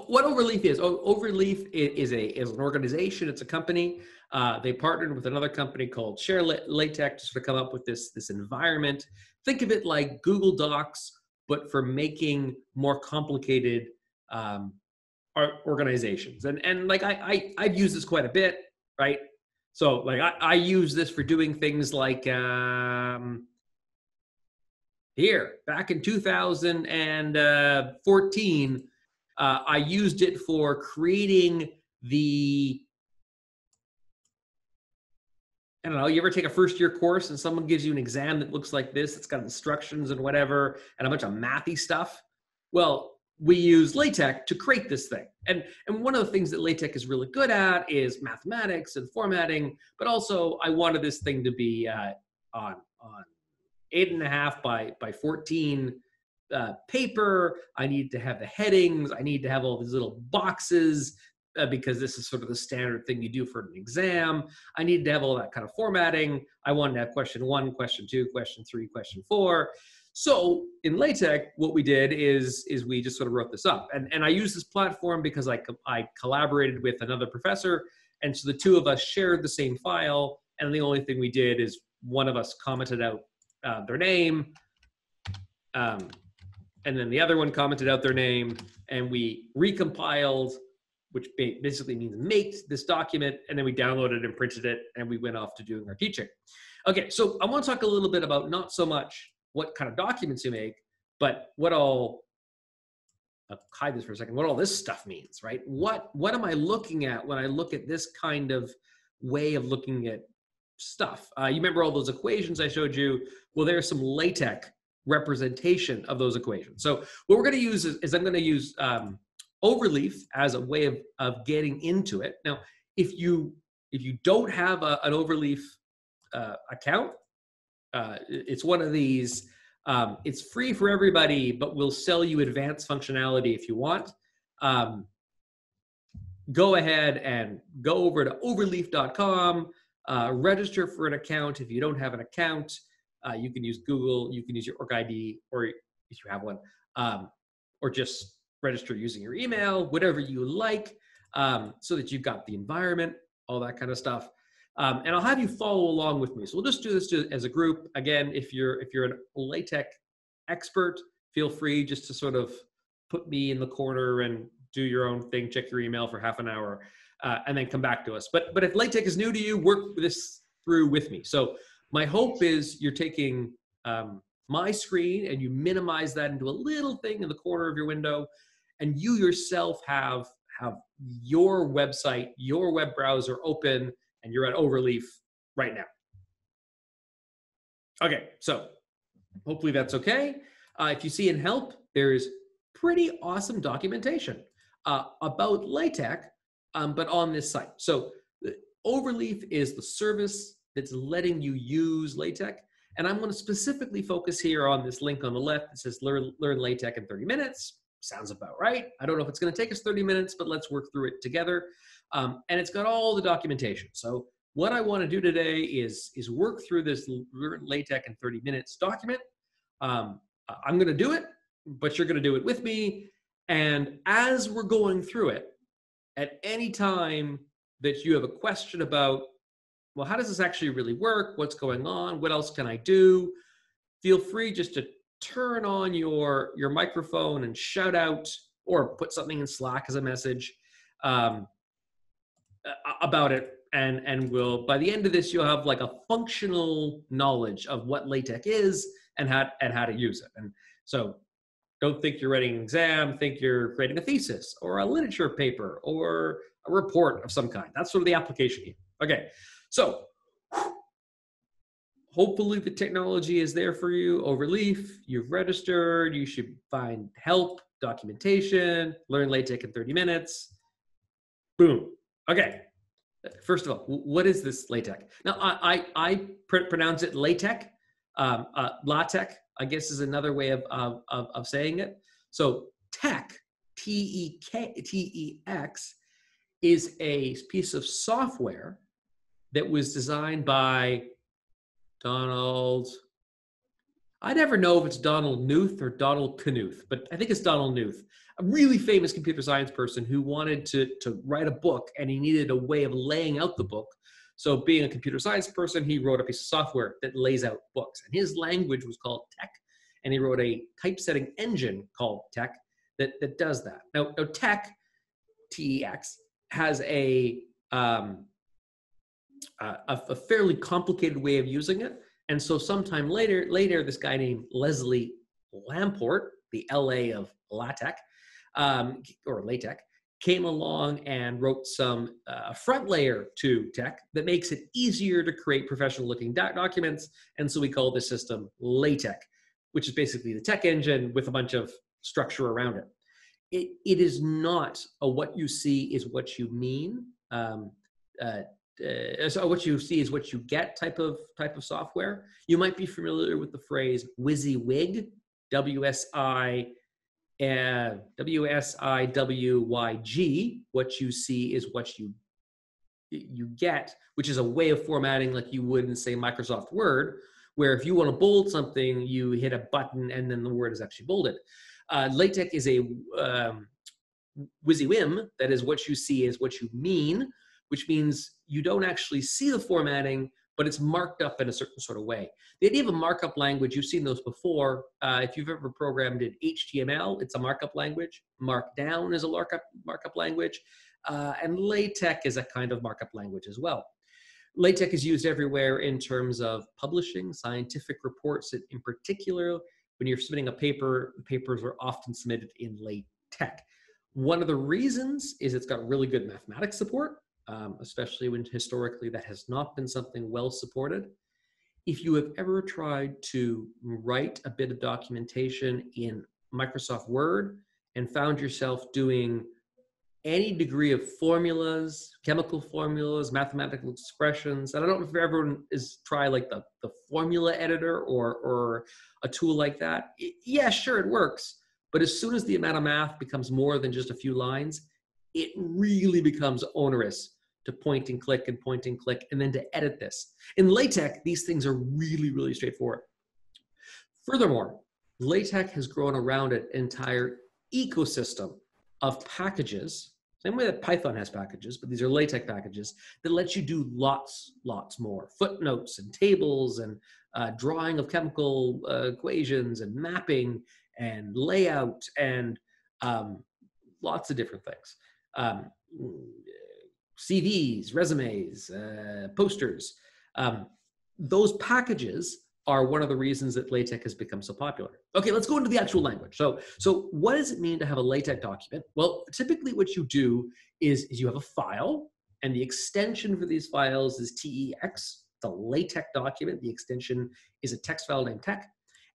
what Overleaf is, Overleaf is an organization. It's a company. They partnered with another company called Share LaTex to sort of come up with this environment. Think of it like Google Docs, but for making more complicated organizations. And like I've used this quite a bit, right? So like I use this for doing things like here back in 2014. I used it for creating the, I don't know, you ever take a first year course and someone gives you an exam that looks like this, it's got instructions and whatever, and a bunch of mathy stuff? Well, we use LaTeX to create this thing. And one of the things that LaTeX is really good at is mathematics and formatting, but also I wanted this thing to be on 8.5 by 14 paper. I need to have the headings. I need to have all these little boxes because this is sort of the standard thing you do for an exam. I needed to have all that kind of formatting. I wanted to have question 1, question 2, question 3, question 4. So in LaTeX, what we did is we just sort of wrote this up. And I used this platform because I collaborated with another professor. And so the two of us shared the same file. And the only thing we did is one of us commented out their name. And then the other one commented out their name, and we recompiled, which basically means maked this document, and then we downloaded and printed it, and we went off to doing our teaching. Okay, so I want to talk a little bit about not so much what kind of documents you make, but what all, I'll hide this for a second, what all this stuff means, right? What am I looking at when I look at this kind of way of looking at stuff? You remember all those equations I showed you? Well, there's some LaTeX representation of those equations. So what we're going to use is I'm going to use Overleaf as a way of getting into it. Now, if you don't have an Overleaf account, it's one of these. It's free for everybody, but we'll sell you advanced functionality if you want. Go ahead and go over to overleaf.com, register for an account. If you don't have an account, you can use Google, you can use your Org ID, or if you have one, or just register using your email, whatever you like, so that you've got the environment, all that kind of stuff. And I'll have you follow along with me. So we'll just do this as a group. Again, if you're an LaTeX expert, feel free just to sort of put me in the corner and do your own thing, check your email for half an hour, and then come back to us. But if LaTeX is new to you, work this through with me. So my hope is you're taking my screen and you minimize that into a little thing in the corner of your window, and you yourself have your website, your web browser open, and you're at Overleaf right now. Okay, so hopefully that's okay. If you see in help, there's pretty awesome documentation about LaTeX, but on this site. So Overleaf is the service that's letting you use LaTeX. And I'm going to specifically focus here on this link on the left that says learn LaTeX in 30 minutes. Sounds about right. I don't know if it's going to take us 30 minutes, but let's work through it together. And it's got all the documentation. So what I want to do today is work through this learn LaTeX in 30 minutes document. I'm going to do it, but you're going to do it with me. And as we're going through it, at any time that you have a question about, well, how does this actually really work? What's going on? What else can I do? Feel free just to turn on your microphone and shout out, or put something in Slack as a message about it. And we'll, by the end of this, you'll have like a functional knowledge of what LaTeX is and how to use it. And so don't think you're writing an exam, think you're creating a thesis or a literature paper or a report of some kind. That's sort of the application here. Okay, so hopefully the technology is there for you. Overleaf, you've registered, you should find help, documentation, learn LaTeX in 30 minutes. Boom. Okay. First of all, what is this LaTeX? Now, I pronounce it LaTeX. LaTeX, I guess, is another way of saying it. So tech, T-E-X, is a piece of software that was designed by Donald, I never know if it's Donald Knuth or Donald Knuth, but I think it's Donald Knuth, a really famous computer science person who wanted to write a book, and he needed a way of laying out the book. So being a computer science person, he wrote a piece of software that lays out books. And his language was called TeX, and he wrote a typesetting engine called TeX that does that. Now TeX, T-E-X, has a fairly complicated way of using it. And so sometime later, this guy named Leslie Lamport, the LA of LaTeX, or LaTeX, came along and wrote some front layer to TeX that makes it easier to create professional-looking documents. And so we call this system LaTeX, which is basically the TeX engine with a bunch of structure around it. It is not a what you see is what you mean. So what you see is what you get type of software. You might be familiar with the phrase WYSIWYG, WSIWYG. What you see is what you get, which is a way of formatting like you would in, say, Microsoft Word, where if you want to bold something, you hit a button and then the word is actually bolded. LaTeX is a WYSIWYM, that is what you see is what you mean, which means you don't actually see the formatting, but it's marked up in a certain sort of way. The idea of a markup language, you've seen those before. If you've ever programmed in HTML, it's a markup language. Markdown is a markup language. And LaTeX is a kind of markup language as well. LaTeX is used everywhere in terms of publishing scientific reports. In particular, when you're submitting a paper, the papers are often submitted in LaTeX. One of the reasons is it's got really good mathematics support, especially when historically that has not been something well supported. If you have ever tried to write a bit of documentation in Microsoft Word and found yourself doing any degree of formulas, chemical formulas, mathematical expressions, and I don't know if everyone is try like the formula editor or a tool like that. Yeah, sure, it works. But as soon as the amount of math becomes more than just a few lines, it really becomes onerous to point and click and then to edit this. In LaTeX, these things are really, really straightforward. Furthermore, LaTeX has grown around an entire ecosystem of packages, same way that Python has packages, but these are LaTeX packages that let you do lots more. Footnotes and tables and drawing of chemical equations and mapping and layout and lots of different things. CVs, resumes, posters. Those packages are one of the reasons that LaTeX has become so popular. Okay, let's go into the actual language. So what does it mean to have a LaTeX document? Well, typically what you do is you have a file, and the extension for these files is TEX. It's a LaTeX document. The extension is a text file named TeX,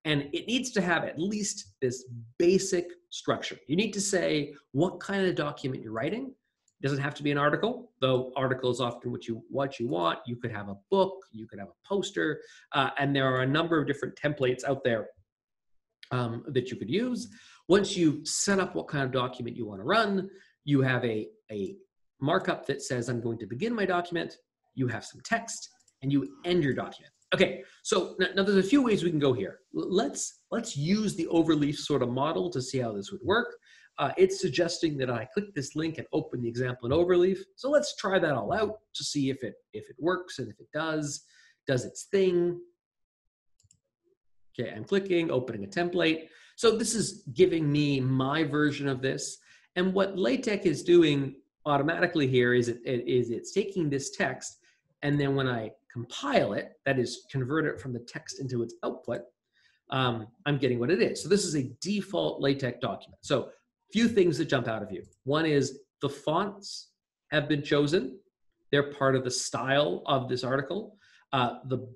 and it needs to have at least this basic structure. You need to say what kind of document you're writing. It doesn't have to be an article, though article is often what you want. You could have a book, you could have a poster, and there are a number of different templates out there that you could use. Once you set up what kind of document you want to run, you have a markup that says, I'm going to begin my document, you have some text, and you end your document. Okay, so now there's a few ways we can go here. Let's use the overleaf sort of model to see how this would work. It's suggesting that I click this link and open the example in overleaf. So let's try that all out to see if it works, and if it does its thing. Okay, I'm clicking, opening a template. So this is giving me my version of this. And what LaTeX is doing automatically here is it's taking this text, and then when I compile it, that is convert it from the text into its output, I'm getting what it is. So this is a default LaTeX document. So few things that jump out of you. One is the fonts have been chosen. They're part of the style of this article. The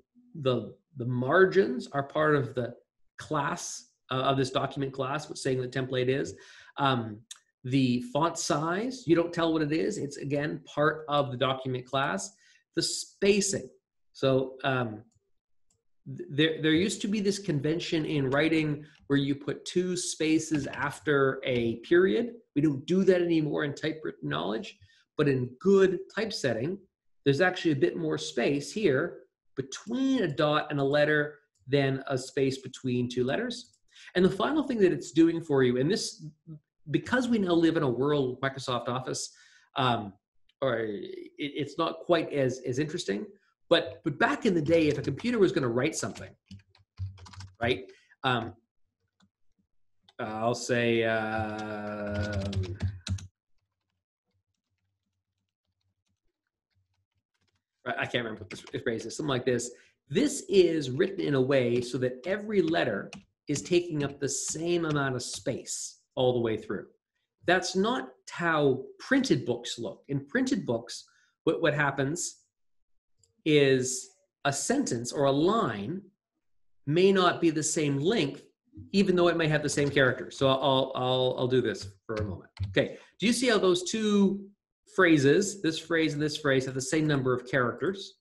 margins are part of the class of this document class, what's saying the template is. The font size, you don't tell what it is. It's, again, part of the document class. The spacing. So there used to be this convention in writing where you put 2 spaces after a period. We don't do that anymore in typewritten knowledge, but in good typesetting, there's actually a bit more space here between a dot and a letter than a space between two letters. And the final thing that it's doing for you, and this, because we now live in a world with Microsoft Office, it's not quite as interesting, but back in the day, if a computer was going to write something, right? I'll say, I can't remember what this phrase is, something like this. This is written in a way so that every letter is taking up the same amount of space all the way through. That's not how printed books look. In printed books, what happens is a sentence or a line may not be the same length, even though it may have the same character. So I'll do this for a moment. Okay, do you see how those two phrases, this phrase and this phrase, have the same number of characters,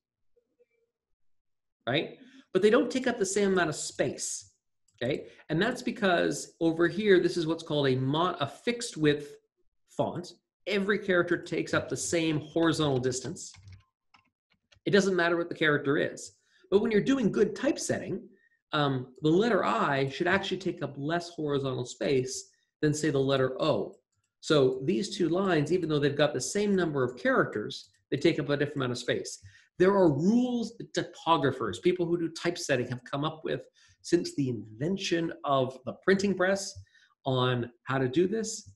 right? But they don't take up the same amount of space, okay? And that's because over here, this is what's called a fixed width font. Every character takes up the same horizontal distance. It doesn't matter what the character is. But when you're doing good typesetting, the letter I should actually take up less horizontal space than, say, the letter O. So these two lines, even though they've got the same number of characters, they take up a different amount of space. There are rules that typographers, people who do typesetting, have come up with since the invention of the printing press on how to do this.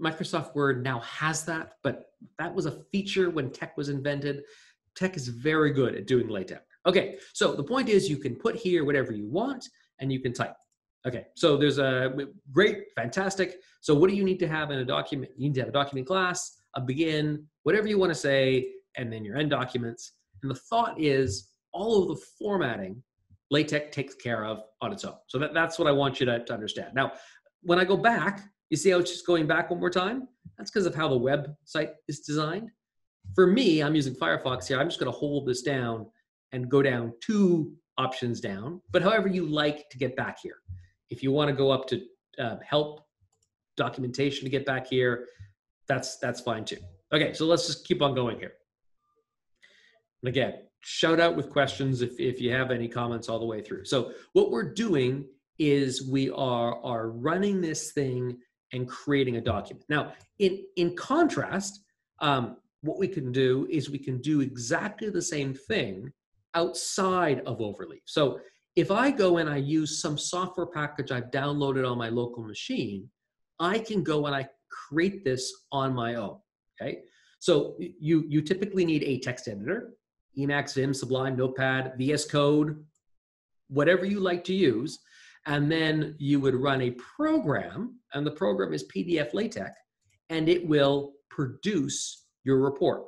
Microsoft Word now has that, but that was a feature when TeX was invented. TeX is very good at doing LaTeX. Okay, so the point is you can put here whatever you want and you can type. Okay, so there's a great, fantastic. So what do you need to have in a document? You need to have a document class, a begin, whatever you want to say, and then your end documents. And the thought is all of the formatting LaTeX takes care of on its own. So that's what I want you to understand. Now, when I go back, you see how it's just going back one more time? That's because of how the website is designed. For me, I'm using Firefox here. I'm just going to hold this down and go down 2 options down, but however you like to get back here. If you want to go up to help documentation to get back here, that's fine too. Okay, so let's just keep on going here. And again, shout out with questions if you have any comments all the way through. So what we're doing is we are running this thing and creating a document. Now, in contrast, what we can do is we can do exactly the same thing outside of Overleaf. So if I go and I use some software package I've downloaded on my local machine, I can go and I create this on my own, okay? So you typically need a text editor, Emacs, Vim, Sublime, Notepad, VS Code, whatever you like to use, and then you would run a program, and the program is PDF LaTeX, and it will produce your report.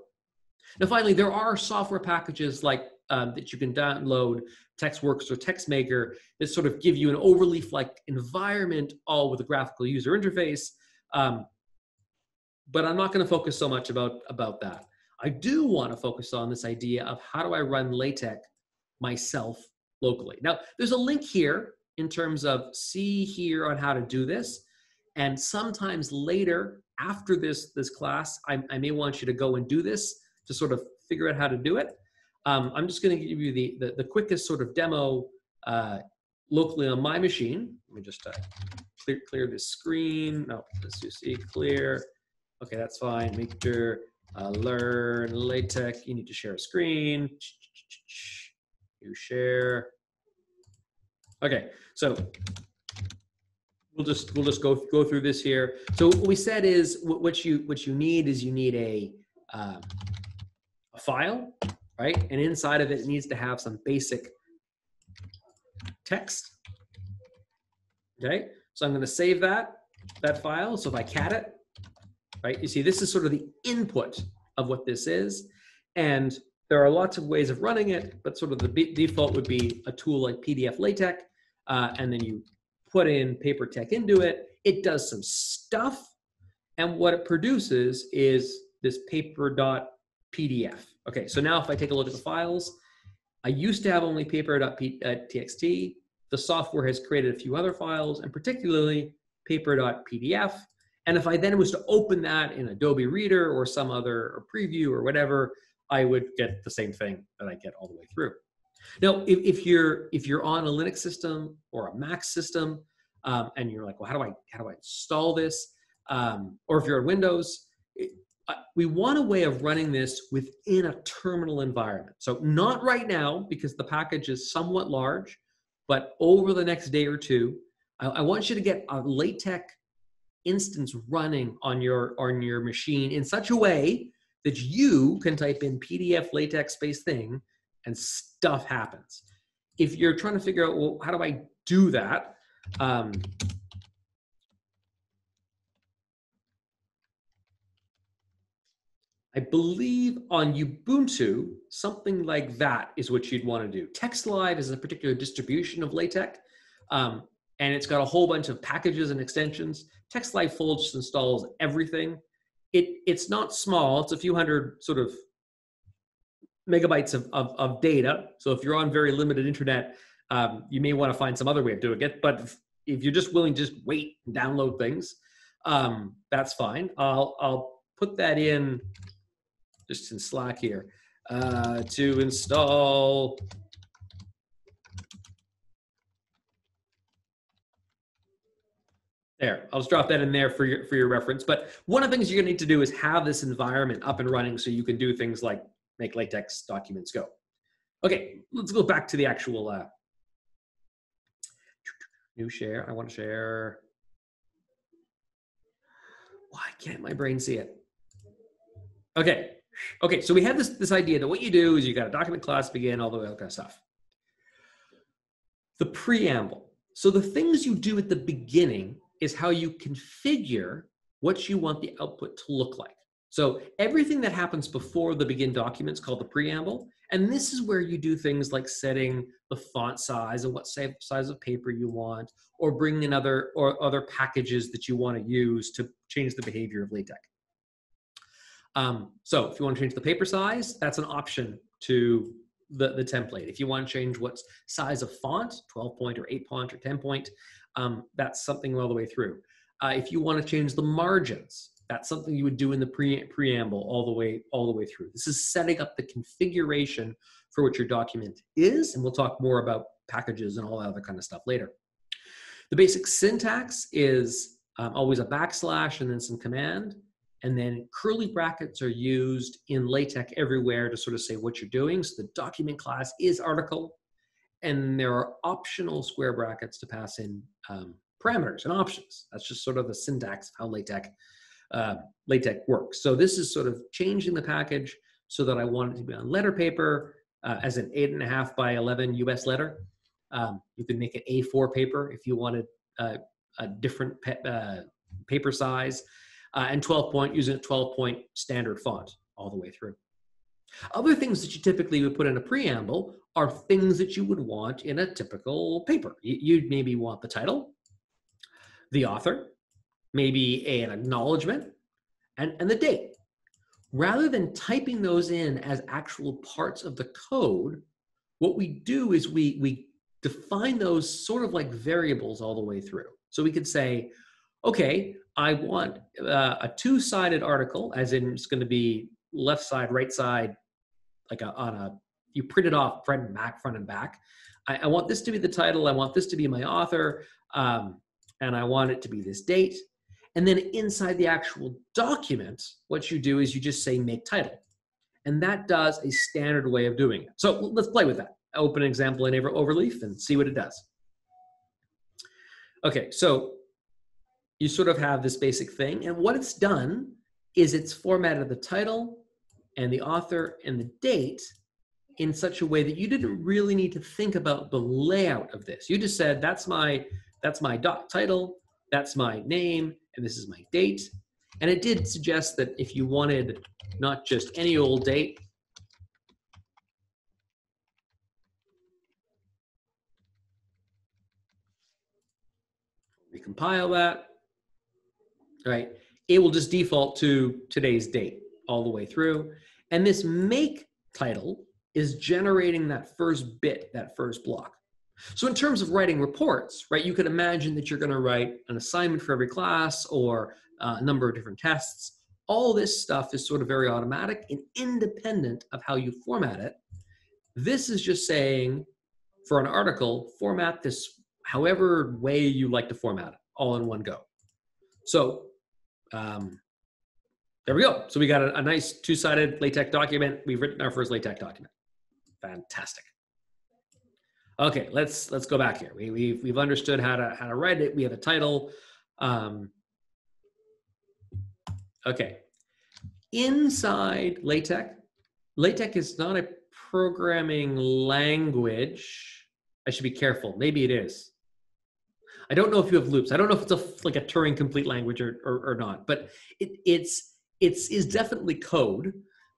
Now, finally, there are software packages like that you can download, TextWorks or TextMaker, that sort of give you an Overleaf-like environment, all with a graphical user interface. But I'm not going to focus so much about that. I do want to focus on this idea of how do I run LaTeX myself locally. Now, there's a link here in terms of see here on how to do this. And sometimes later, after this class, I may want you to go and do this to sort of figure out how to do it. I'm just going to give you the quickest sort of demo locally on my machine. Let me just clear this screen. No, let's just see clear. Okay, that's fine. Make sure learn LaTeX. You need to share a screen. You share. Okay, so we'll just go through this here. So what we said is what you need is you need a file, right? And inside of it, it needs to have some basic text. Okay, so I'm going to save that file. So if I cat it, right, you see this is sort of the input of what this is, and there are lots of ways of running it, but sort of the default would be a tool like PDF LaTeX, and then you put in PaperTeX into it. It does some stuff, and what it produces is this paper.pdf. Okay, so now if I take a look at the files, I used to have only paper.txt. The software has created a few other files, and particularly paper.pdf. And if I then was to open that in Adobe Reader or some other or preview or whatever, I would get the same thing that I get all the way through. Now, if you're on a Linux system or a Mac system, and you're like, well, how do I install this? Or if you're on Windows, we want a way of running this within a terminal environment. So not right now, because the package is somewhat large, but over the next day or two, I want you to get a LaTex instance running on your machine in such a way that you can type in PDF LaTex space thing and stuff happens. If you're trying to figure out, well, how do I do that? I believe on Ubuntu, something like that is what you'd want to do. TextLive is a particular distribution of LaTeX, and it's got a whole bunch of packages and extensions. TextLive full just installs everything. It's not small. It's a few hundred sort of megabytes of data. So if you're on very limited internet, you may want to find some other way of doing it. But if you're just willing to just wait and download things, that's fine. I'll put that in just in Slack here to install there. I'll just drop that in there for your reference. But one of the things you're gonna need to do is have this environment up and running so you can do things like make LaTeX documents go. Okay, let's go back to the actual new share. I want to share. Why can't my brain see it? Okay, so we have this idea that what you do is you got a document class begin, all the way, all that kind of stuff. The preamble. So the things you do at the beginning is how you configure what you want the output to look like. So everything that happens before the begin document is called the preamble. And this is where you do things like setting the font size and what size of paper you want, or bringing in other packages that you want to use to change the behavior of LaTeX. So if you want to change the paper size, that's an option to the template. If you want to change what size of font, 12 point or 8 point or 10 point, that's something all the way through. If you want to change the margins, that's something you would do in the preamble all the way through. This is setting up the configuration for what your document is, and we'll talk more about packages and all that other kind of stuff later. The basic syntax is always a backslash and then some command. And then curly brackets are used in LaTeX everywhere to sort of say what you're doing. So the document class is article, and there are optional square brackets to pass in parameters and options. That's just sort of the syntax of how LaTeX works. So this is sort of changing the package so that I want it to be on letter paper as an 8.5 by 11 US letter. You can make it A4 paper if you wanted a different paper size. And 12 point, using a 12 point standard font all the way through. Other things that you typically would put in a preamble are things that you would want in a typical paper. You'd maybe want the title, the author, maybe an acknowledgement, and the date. Rather than typing those in as actual parts of the code, what we do is we define those sort of like variables all the way through. So we could say, okay, I want a two-sided article, as in it's going to be left side, right side, like you print it off front and back. I want this to be the title. I want this to be my author, and I want it to be this date. And then inside the actual document, what you do is you just say make title. And that does a standard way of doing it. So let's play with that. Open an example in Overleaf and see what it does. Okay, so you sort of have this basic thing, and what it's done is it's formatted the title and the author and the date in such a way that you didn't really need to think about the layout of this. You just said, that's my title, that's my name, and this is my date. And it did suggest that if you wanted not just any old date, recompile that, right? It will just default to today's date all the way through. And this make title is generating that first bit, that first block. So in terms of writing reports, right, you could imagine that you're going to write an assignment for every class or a number of different tests. All this stuff is sort of very automatic and independent of how you format it. This is just saying, for an article, format this however way you like to format it, all in one go. So there we go. So we got a nice two-sided LaTeX document. We've written our first LaTeX document. Fantastic. Okay, let's go back here. We've understood how to write it. We have a title. Okay, inside LaTeX, LaTeX is not a programming language. I should be careful. Maybe it is. I don't know if you have loops. I don't know if it's like a Turing complete language or not, but it is definitely code,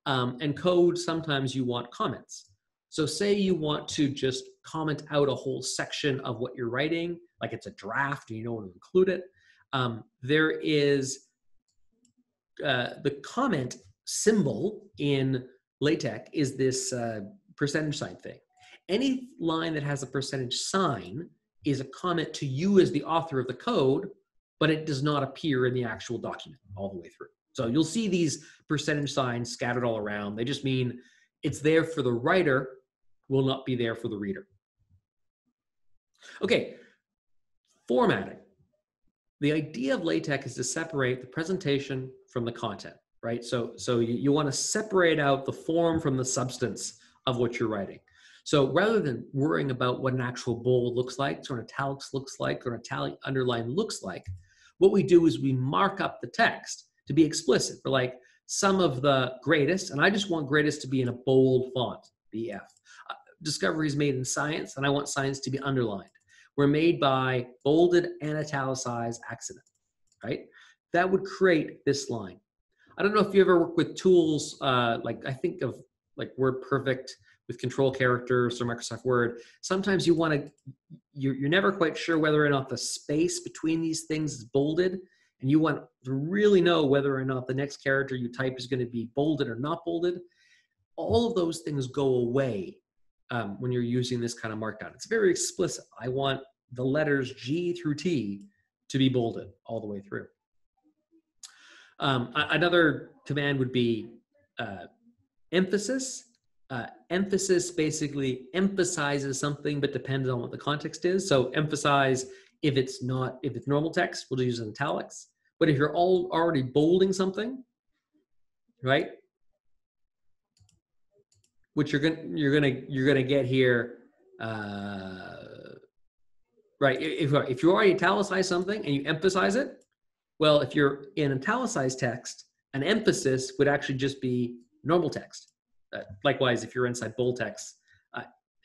and code, sometimes you want comments. So say you want to just comment out a whole section of what you're writing, like it's a draft and you don't want to include it. There is the comment symbol in LaTeX is this percentage sign thing. Any line that has a percentage sign is a comment to you as the author of the code, but it does not appear in the actual document all the way through. So you'll see these percentage signs scattered all around. They just mean it's there for the writer, will not be there for the reader. Okay, formatting. The idea of LaTeX is to separate the presentation from the content, right? So you want to separate out the form from the substance of what you're writing. So rather than worrying about what an actual bold looks like, or an italics looks like, or an italic underline looks like, what we do is we mark up the text to be explicit. For like some of the greatest, and I just want greatest to be in a bold font, BF. Discoveries made in science, and I want science to be underlined, were made by bolded and italicized accident, right? That would create this line. I don't know if you ever work with tools, like I think of like WordPerfect with control characters or Microsoft Word. Sometimes you want to, you're never quite sure whether or not the space between these things is bolded, and you want to really know whether or not the next character you type is going to be bolded or not bolded. All of those things go away when you're using this kind of markdown. It's very explicit. I want the letters G through T to be bolded all the way through. Another command would be emphasis. Emphasis basically emphasizes something, but depends on what the context is. So emphasize, if it's normal text, we'll use italics. But if you're already bolding something, right? Which you're gonna get here, right? If you already italicize something and you emphasize it, well, if you're in italicized text, an emphasis would actually just be normal text. Likewise, if you're inside bold text,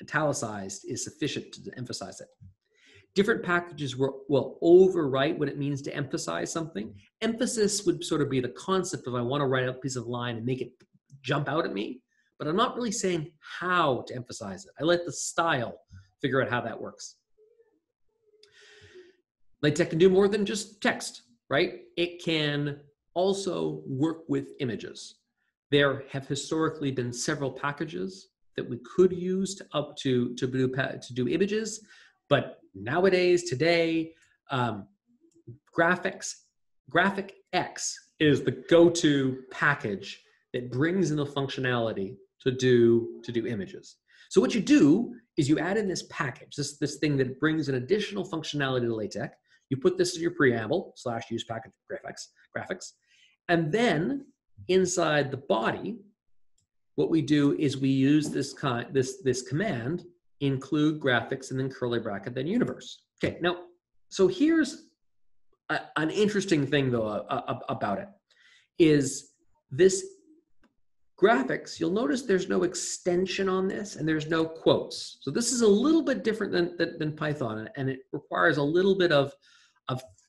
italicized is sufficient to emphasize it. Different packages will overwrite what it means to emphasize something. Emphasis would sort of be the concept of I want to write a piece of line and make it jump out at me, but I'm not really saying how to emphasize it. I let the style figure out how that works. LaTeX can do more than just text, right? It can also work with images. There have historically been several packages that we could use to do images, but nowadays, today, GraphicX is the go-to package that brings in the functionality to do images. So what you do is you add in this package, this thing that brings an additional functionality to LaTeX. You put this in your preamble /use package graphics, and then inside the body, what we do is we use this command, include graphics, and then curly bracket, then universe. Okay, now, so here's an interesting thing though about it, is this graphics, you'll notice there's no extension on this and there's no quotes. So this is a little bit different than Python, and it requires a little bit of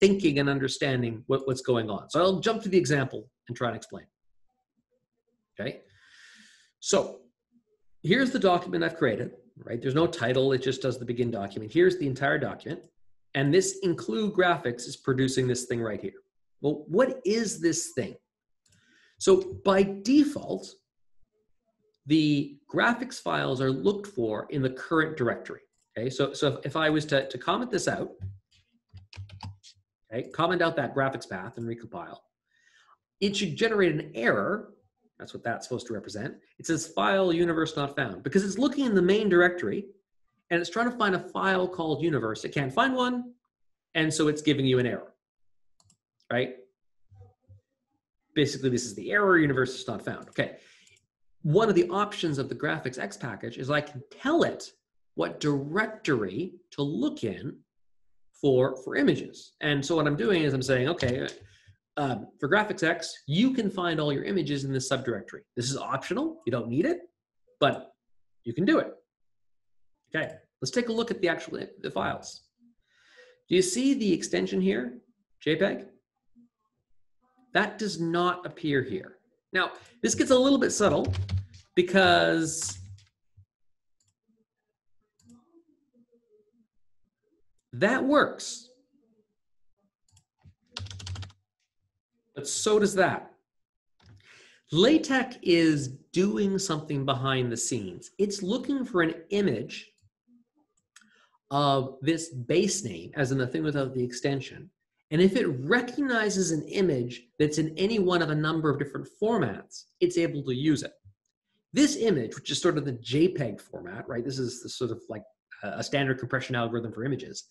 thinking and understanding what's going on. So I'll jump to the example and try and explain. Okay, so here's the document I've created, right? There's no title, it just does the begin document. Here's the entire document, and this include graphics is producing this thing right here. Well, what is this thing? So by default, the graphics files are looked for in the current directory. Okay, so if I was to comment this out, okay, comment out that graphics path and recompile, it should generate an error That's what that's supposed to represent. It says file universe not found because it's looking in the main directory and it's trying to find a file called universe. It can't find one, and so it's giving you an error, right? Basically, this is the error, universe is not found. Okay. One of the options of the graphics X package is I can tell it what directory to look in for images. And so what I'm doing is I'm saying, okay, for graphics X, you can find all your images in this subdirectory. This is optional. You don't need it, but you can do it. Okay, let's take a look at the files. Do you see the extension here, JPEG? That does not appear here. Now, this gets a little bit subtle because that works, but so does that. LaTeX is doing something behind the scenes. It's looking for an image of this base name, as in the thing without the extension. And if it recognizes an image that's in any one of a number of different formats, it's able to use it. This image, which is sort of the JPEG format, right? This is the sort of like a standard compression algorithm for images,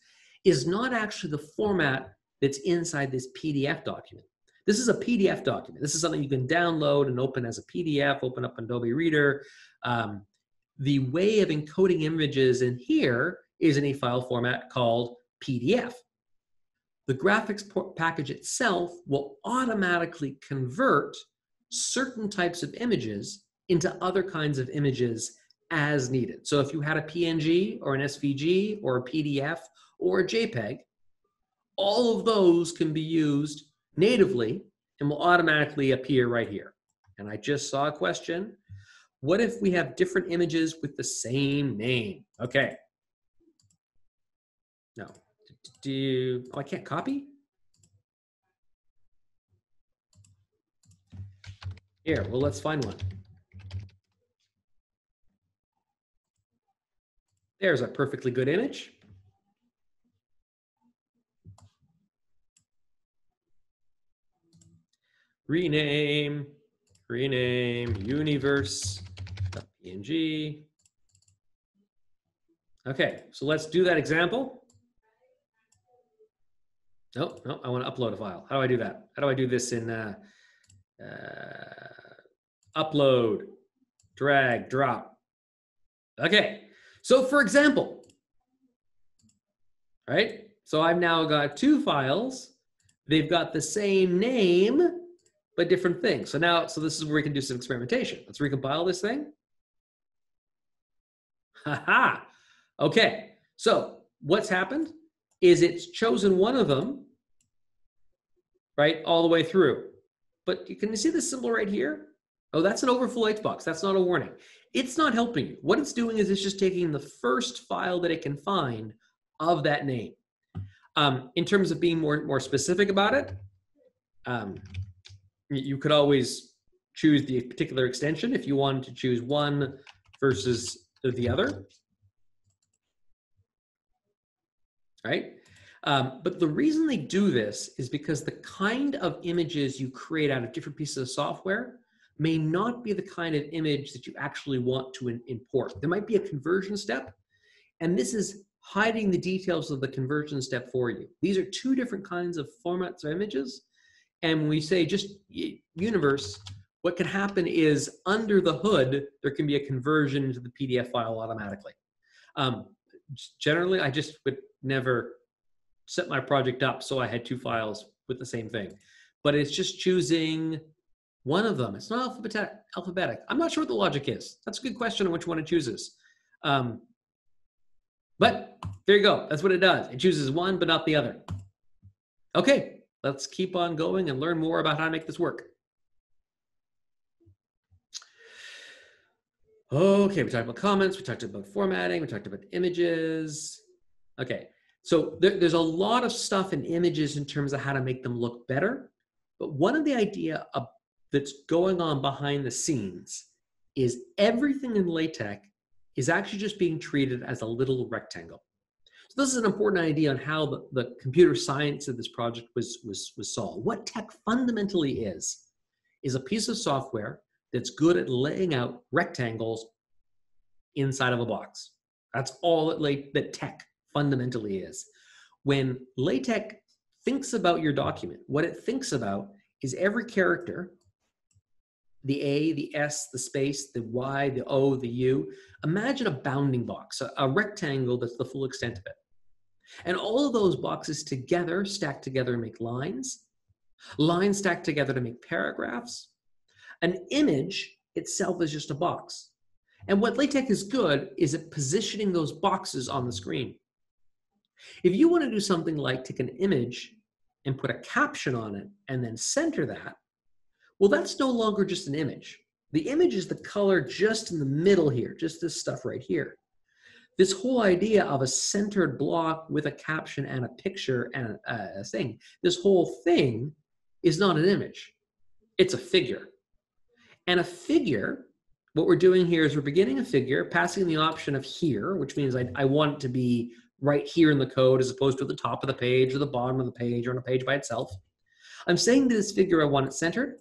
is not actually the format that's inside this PDF document. This is a PDF document. This is something you can download and open as a PDF, open up Adobe Reader. The way of encoding images in here is in a file format called PDF. The graphics package itself will automatically convert certain types of images into other kinds of images as needed. So if you had a PNG or an SVG or a PDF or a JPEG, all of those can be used natively and will automatically appear right here. And I just saw a question. What if we have different images with the same name? Okay. No. Oh, I can't copy? Here, well, let's find one. There's a perfectly good image. Rename universe.png. Okay, so let's do that example. No, I want to upload a file. How do I do that? How do I do this in upload, drag, drop? Okay, so for example, right? So I've now got two files. They've got the same name, but different things. So this is where we can do some experimentation. Let's recompile this thing. Haha. Okay, so what's happened is it's chosen one of them, right, all the way through. But can you see this symbol right here? Oh, that's an overflow Xbox. That's not a warning. It's not helping you. What it's doing is it's just taking the first file that it can find of that name. In terms of being more specific about it, you could always choose the particular extension if you wanted to choose one versus the other, right? But the reason they do this is because the kind of images you create out of different pieces of software may not be the kind of image that you actually want to import. There might be a conversion step, and this is hiding the details of the conversion step for you. These are two different kinds of formats of images, and when we say just universe, what can happen is under the hood, there can be a conversion into the PDF file automatically. Generally, I just would never set my project up so I had two files with the same thing. But it's just choosing one of them. It's not alphabetic. I'm not sure what the logic is. That's a good question on which one it chooses. But there you go. That's what it does. It chooses one, but not the other. Okay, let's keep on going and learn more about how to make this work. Okay, we talked about comments. We talked about formatting. We talked about images. Okay. So there's a lot of stuff in images in terms of how to make them look better. But one of the idea that's going on behind the scenes is everything in LaTeX is actually just being treated as a little rectangle. So this is an important idea on how the computer science of this project was solved. What tech fundamentally is a piece of software that's good at laying out rectangles inside of a box. That's all that tech fundamentally is. When LaTeX thinks about your document, what it thinks about is every character, the A, the S, the space, the Y, the O, the U. Imagine a bounding box, a rectangle that's the full extent of it. And all of those boxes together, stacked together, make lines. Lines stacked together to make paragraphs. An image itself is just a box. And what LaTeX is good is at positioning those boxes on the screen. If you want to do something like take an image and put a caption on it and then center that, well, that's no longer just an image. The image is the color just in the middle here, just this stuff right here. This whole idea of a centered block with a caption and a picture and a thing, this whole thing is not an image. It's a figure. And a figure, what we're doing here is we're beginning a figure, passing the option of here, which means I want it to be right here in the code as opposed to at the top of the page or the bottom of the page or on a page by itself. I'm saying to this figure I want it centered.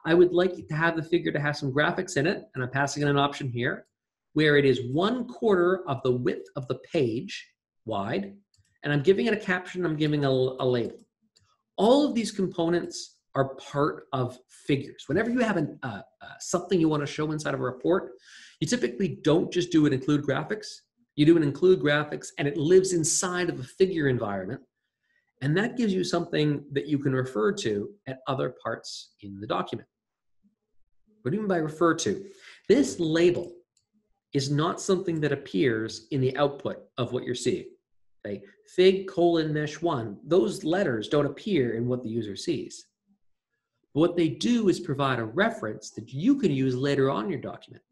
I would like to have the figure to have some graphics in it, and I'm passing in an option here where it is 1/4 of the width of the page wide, and I'm giving it a caption, I'm giving a label. All of these components are part of figures. Whenever you have something you want to show inside of a report, you typically don't just do it include graphics. You do an include graphics, and it lives inside of a figure environment. And that gives you something that you can refer to at other parts in the document. What do you mean by refer to? This label is not something that appears in the output of what you're seeing. Okay? Fig:\mesh1, those letters don't appear in what the user sees. But what they do is provide a reference that you can use later on in your document.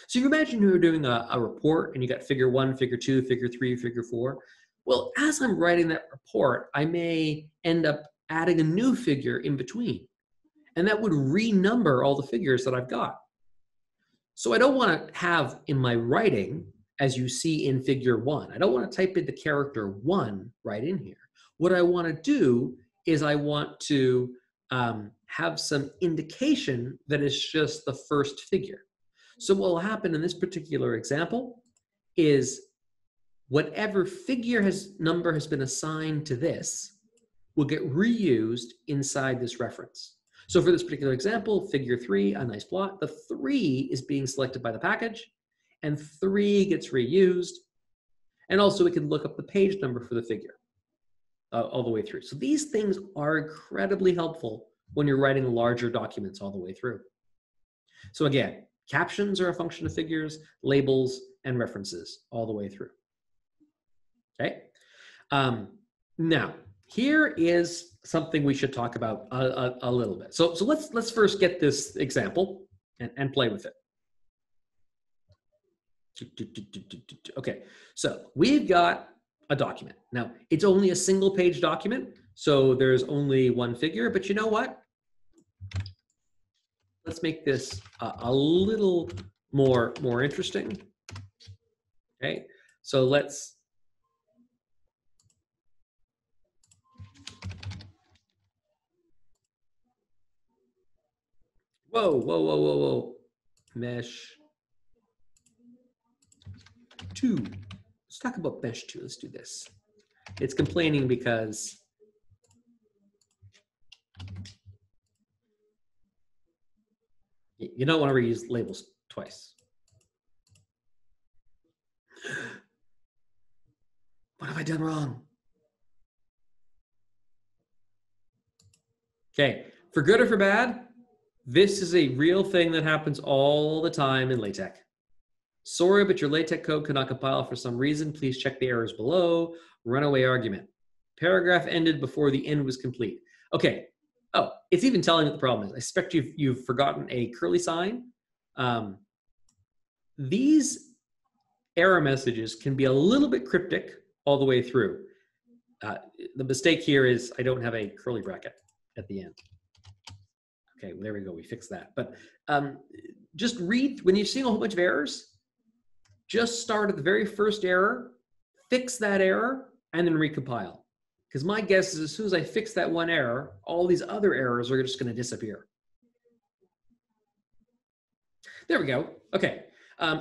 So you imagine you're doing a report and you got figure 1, figure 2, figure 3, figure 4. Well, as I'm writing that report, I may end up adding a new figure in between. And that would renumber all the figures that I've got. So I don't want to have in my writing, as you see in figure 1, I don't want to type in the character 1 right in here. What I want to do is I want to have some indication that it's just the first figure. So what will happen in this particular example is whatever number has been assigned to this will get reused inside this reference. So for this particular example, figure 3, a nice plot, the 3 is being selected by the package, and 3 gets reused. And also we can look up the page number for the figure all the way through. So these things are incredibly helpful when you're writing larger documents all the way through. So again, captions are a function of figures, labels, and references all the way through. Okay. Now, here is something we should talk about a little bit. So let's first get this example and play with it. Okay, so we've got a document. Now, it's only a single page document, so there's only one figure, but you know what? Let's make this a little more interesting. Okay, so let's whoa. Mesh 2. Let's talk about mesh 2. Let's do this. It's complaining because you don't want to reuse labels twice. What have I done wrong? Okay, for good or for bad, this is a real thing that happens all the time in LaTeX. Sorry, but your LaTeX code cannot compile for some reason. Please check the errors below. Runaway argument. Paragraph ended before the end was complete. Okay. Oh, it's even telling what the problem is. I suspect you've forgotten a curly sign. These error messages can be a little bit cryptic all the way through. The mistake here is I don't have a curly bracket at the end. Okay, well, there we go. We fixed that. But just read, when you're seeing a whole bunch of errors, just start at the very first error, fix that error, and then recompile. Because my guess is as soon as I fix that one error, all these other errors are just going to disappear. There we go. Okay.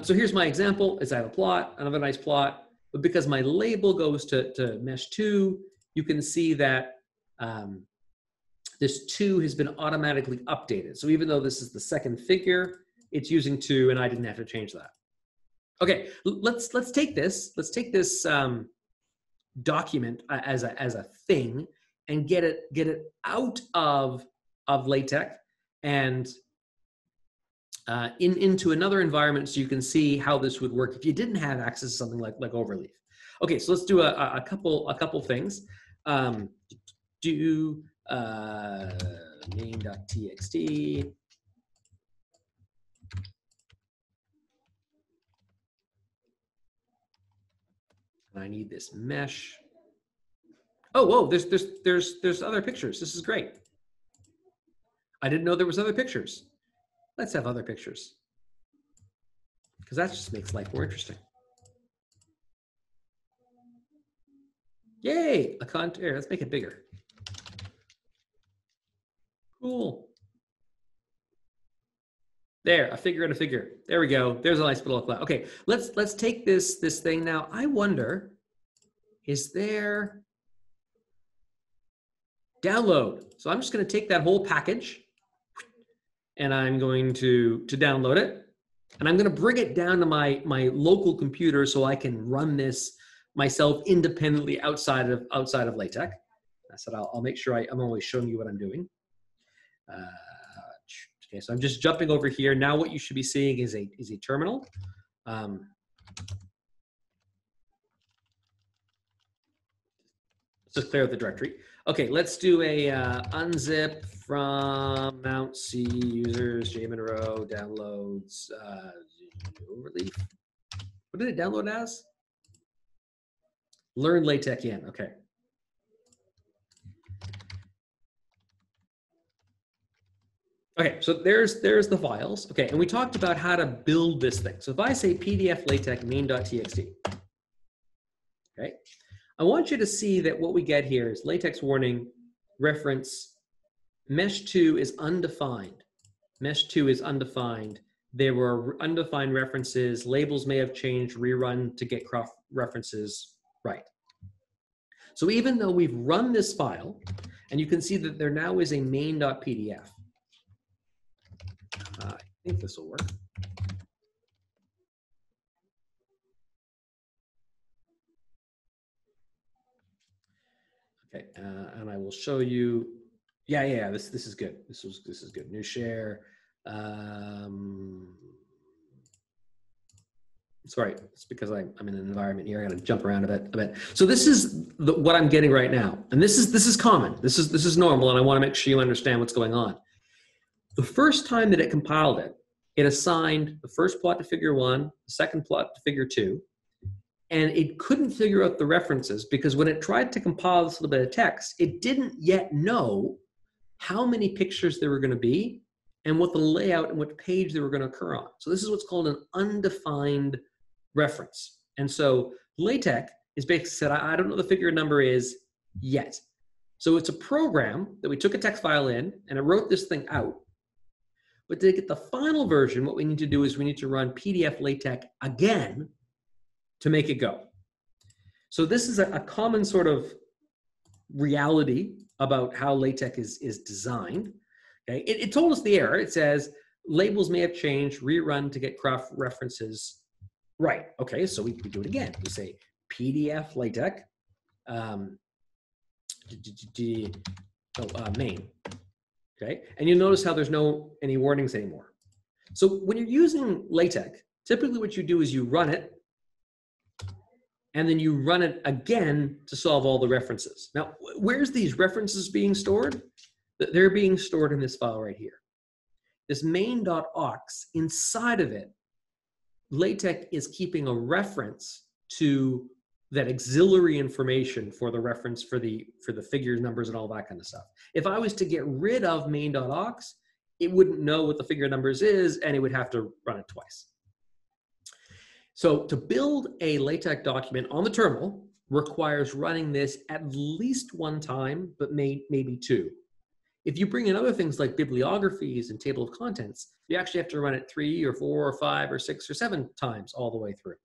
So here's my example. Is I have a plot, another nice plot, but because my label goes to mesh 2, you can see that this 2 has been automatically updated. So even though this is the second figure, it's using 2, and I didn't have to change that. Okay, let's take this. Let's take this document as a thing and get it out of LaTeX and into another environment, so you can see how this would work if you didn't have access to something like Overleaf. Okay, so let's do a couple things. Do main.txt. I need this mesh. Oh, whoa! There's other pictures. This is great. I didn't know there was other pictures. Let's have other pictures, because that just makes life more interesting. Yay! A contour. Let's make it bigger. Cool. There, a figure and a figure. There we go. There's a nice little cloud. Okay, let's take this thing now. I wonder, is there download? So I'm just going to take that whole package, and I'm going to download it, and I'm going to bring it down to my local computer so I can run this myself independently outside of LaTeX. I said I'll make sure I'm always showing you what I'm doing. Okay, so I'm just jumping over here. Now what you should be seeing is a terminal. Let's just clear out the directory. Okay, let's do a unzip from Mount C users, J Monroe, downloads, Overleaf. What did it download as? Learn LaTeX in, okay. Okay, so there's the files. Okay, and we talked about how to build this thing. So if I say PDF LaTeX main.txt, okay, I want you to see that what we get here is LaTeX warning, reference, mesh 2 is undefined. Mesh 2 is undefined. There were undefined references. Labels may have changed, rerun to get cross references right. So even though we've run this file, and you can see that there now is a main.pdf. I think this will work. Okay, and I will show you. Yeah. This is good. This is good. New share. Sorry, it's because I'm in an environment here. I got to jump around a bit. So this is what I'm getting right now, and this is common. This is normal, and I want to make sure you understand what's going on. The first time that it compiled it, it assigned the first plot to figure 1, the second plot to figure 2, and it couldn't figure out the references because when it tried to compile this little bit of text, it didn't yet know how many pictures there were going to be and what the layout and what page they were going to occur on. So this is what's called an undefined reference. And so LaTeX is basically said, I don't know what the figure number is yet. So it's a program that we took a text file in and it wrote this thing out. But to get the final version, what we need to do is we need to run PDF LaTeX again to make it go. So this is a common sort of reality about how LaTeX is designed. Okay, it told us the error. It says labels may have changed, rerun to get cross references right. Okay, so we do it again. We say PDF LaTeX main. Okay, and you'll notice how there's any warnings anymore. So when you're using LaTeX, typically what you do is you run it, and then you run it again to solve all the references. Now, where's these references being stored? They're being stored in this file right here. This main.aux, inside of it, LaTeX is keeping a reference to that auxiliary information for the reference for the figures, numbers, and all that kind of stuff. If I was to get rid of main.aux, it wouldn't know what the figure numbers is, and it would have to run it twice. So to build a LaTeX document on the terminal requires running this at least one time, but maybe 2. If you bring in other things like bibliographies and table of contents, you actually have to run it 3 or 4 or 5 or 6 or 7 times all the way through.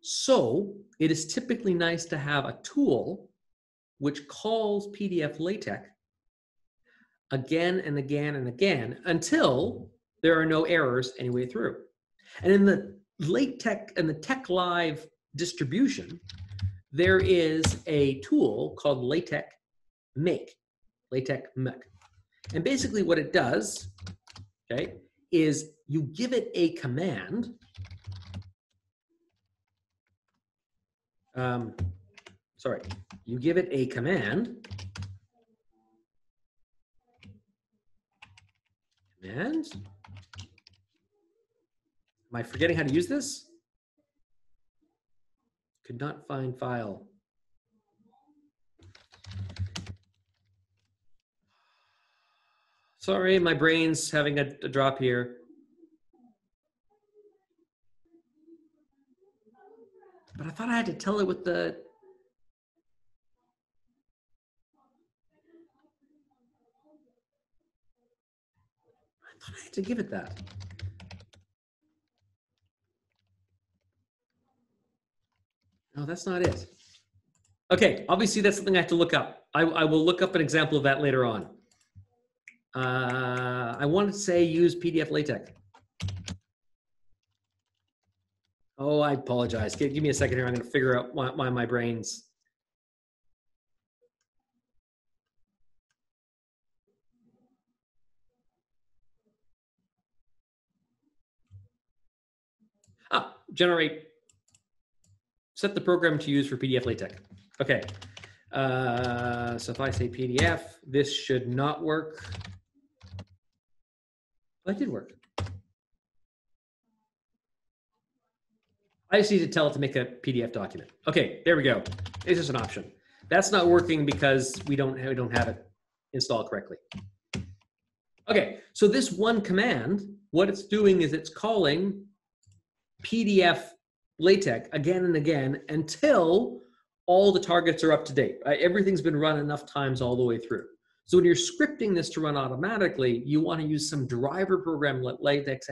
So it is typically nice to have a tool which calls PDF LaTeX again and again and again until there are no errors any way through. And in the LaTeX and the Tech Live distribution, there is a tool called LaTeX Make. LaTeX Make. And basically what it does, okay, is you give it a command. You give it a command. Am I forgetting how to use this? Could not find file. Sorry, my brain's having a drop here. But I thought I had to tell it with the... I thought I had to give it that. No, that's not it. Okay, obviously that's something I have to look up. I will look up an example of that later on. I want to say use PDF LaTeX. Oh, I apologize. Give me a second here. I'm going to figure out why my brain's... Generate. Set the program to use for PDF LaTeX. Okay. So if I say PDF, this should not work. That did work. I just need to tell it to make a PDF document. Okay, there we go. It's just an option. That's not working because we don't have it installed correctly. Okay, so this one command, what it's doing is it's calling PDF LaTeX again and again until all the targets are up to date. Everything's been run enough times all the way through. So when you're scripting this to run automatically, you want to use some driver program like LaTeX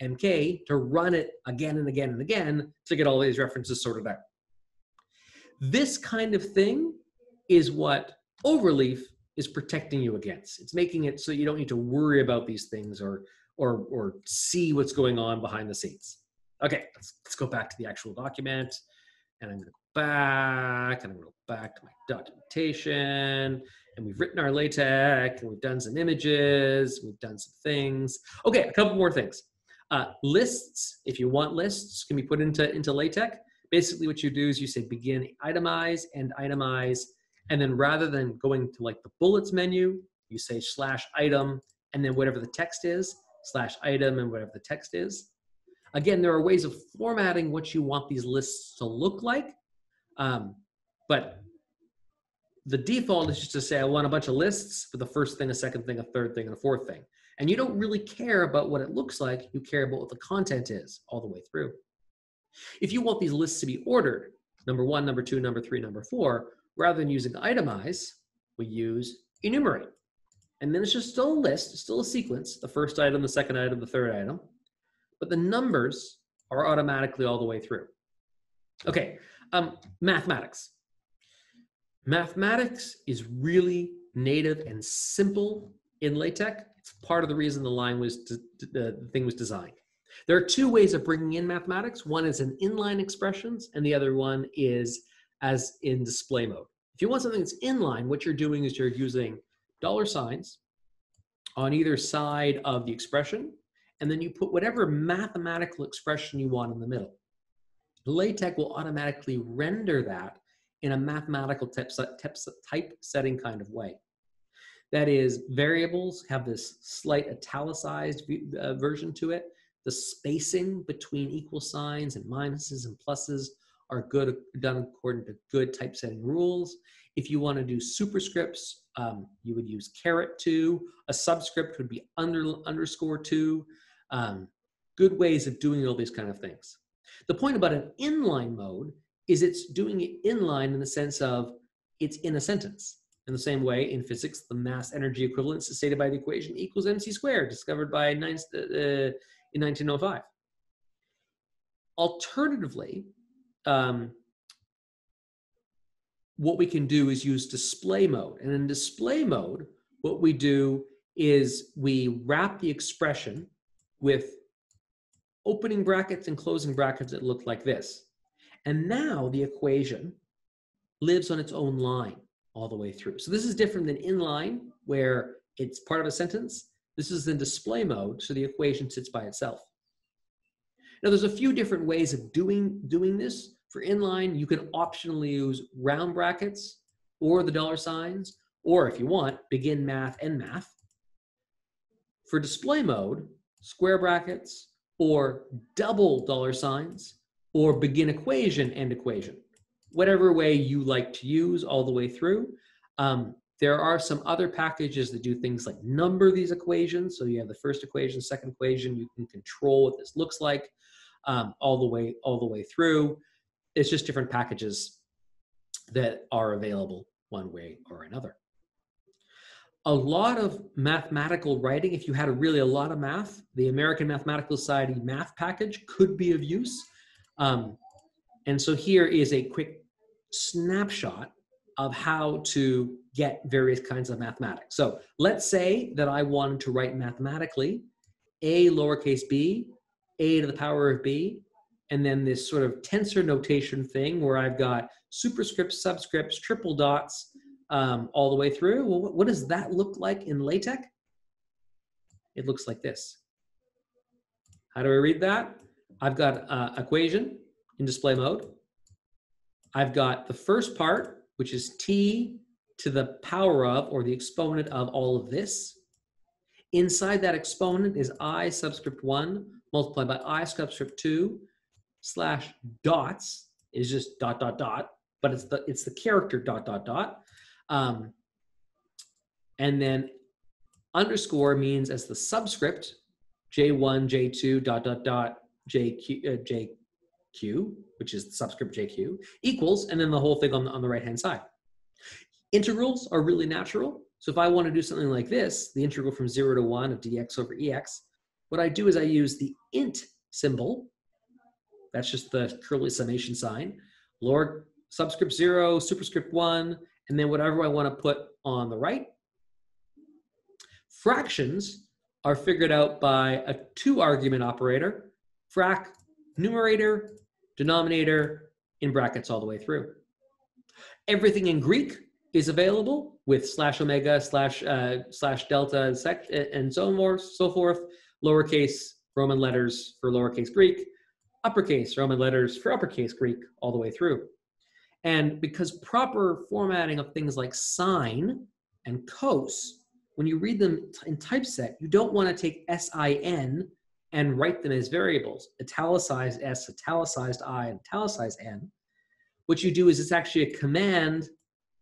MK to run it again and again and again to get all these references sorted out. This kind of thing is what Overleaf is protecting you against. It's making it so you don't need to worry about these things or see what's going on behind the scenes. Okay, let's go back to the actual document, and I'm going to go back, and I'm going to go back to my documentation, and we've written our LaTeX, and we've done some images, we've done some things. Okay, a couple more things. Lists, if you want lists, can be put into LaTeX. Basically what you do is you say begin itemize and itemize, and then rather than going to like the bullets menu, you say /item, and then whatever the text is, /item and whatever the text is. Again, there are ways of formatting what you want these lists to look like, but the default is just to say I want a bunch of lists for the first thing, a second thing, a third thing, and a fourth thing. And you don't really care about what it looks like, you care about what the content is all the way through. If you want these lists to be ordered, number 1, number 2, number 3, number 4, rather than using itemize, we use enumerate. And then it's just still a list, still a sequence, the first item, the second item, the third item, but the numbers are automatically all the way through. Okay, mathematics. Mathematics is really native and simple in LaTeX. It's part of the reason the thing was designed. There are two ways of bringing in mathematics. One is in inline expressions, and the other one is as in display mode. If you want something that's inline, what you're doing is you're using $signs on either side of the expression, and then you put whatever mathematical expression you want in the middle. LaTeX will automatically render that in a mathematical typesetting kind of way. That is, variables have this slight italicized version to it. The spacing between equal signs and minuses and pluses are done according to good typesetting rules. If you want to do superscripts, you would use $2. A subscript would be _2. Good ways of doing all these kind of things. The point about an inline mode is it's doing it inline in the sense of it's in a sentence. In the same way, in physics, the mass energy equivalence is stated by the equation equals mc squared, discovered by in 1905. Alternatively, what we can do is use display mode. And in display mode, what we do is we wrap the expression with opening brackets and closing brackets that look like this. And now the equation lives on its own line all the way through. So this is different than inline, where it's part of a sentence. This is in display mode, so the equation sits by itself. Now there's a few different ways of doing this. For inline, you can optionally use round brackets or the dollar signs, or if you want, begin math, end math. For display mode, square brackets or double dollar signs, or begin equation, end equation. Whatever way you like to use all the way through. There are some other packages that do things like number these equations. So you have the first equation, second equation, you can control what this looks like all the way through. It's just different packages that are available one way or another. A lot of mathematical writing, if you had really a lot of math, the American Mathematical Society math package could be of use. And so here is a quick snapshot of how to get various kinds of mathematics. So let's say that I wanted to write mathematically a lowercase b, a to the power of b, and then this sort of tensor notation thing where I've got superscripts, subscripts, triple dots all the way through. Well, what does that look like in LaTeX? It looks like this. How do I read that? I've got equation in display mode. I've got the first part, which is t to the power of, or the exponent of all of this. Inside that exponent is I subscript 1 multiplied by I subscript 2 slash dots is just dot, dot, dot, but it's the character dot, dot, dot. And then underscore means as the subscript, J1, J2, dot, dot, dot, JQ, which is the subscript JQ, equals, and then the whole thing on the right-hand side. Integrals are really natural. So if I want to do something like this, the integral from 0 to 1 of dx over ex, what I do is I use the int symbol. That's just the curly summation sign. Lower subscript 0, superscript 1, and then whatever I want to put on the right. Fractions are figured out by a 2-argument operator. Frac, numerator, denominator, in brackets all the way through. Everything in Greek is available with slash omega, slash delta, and so forth. Lowercase Roman letters for lowercase Greek, uppercase Roman letters for uppercase Greek, all the way through. And because proper formatting of things like sine and cos, when you read them in typeset, you don't want to take sin and write them as variables, italicized s, italicized I, and italicized n. What you do is it's actually a command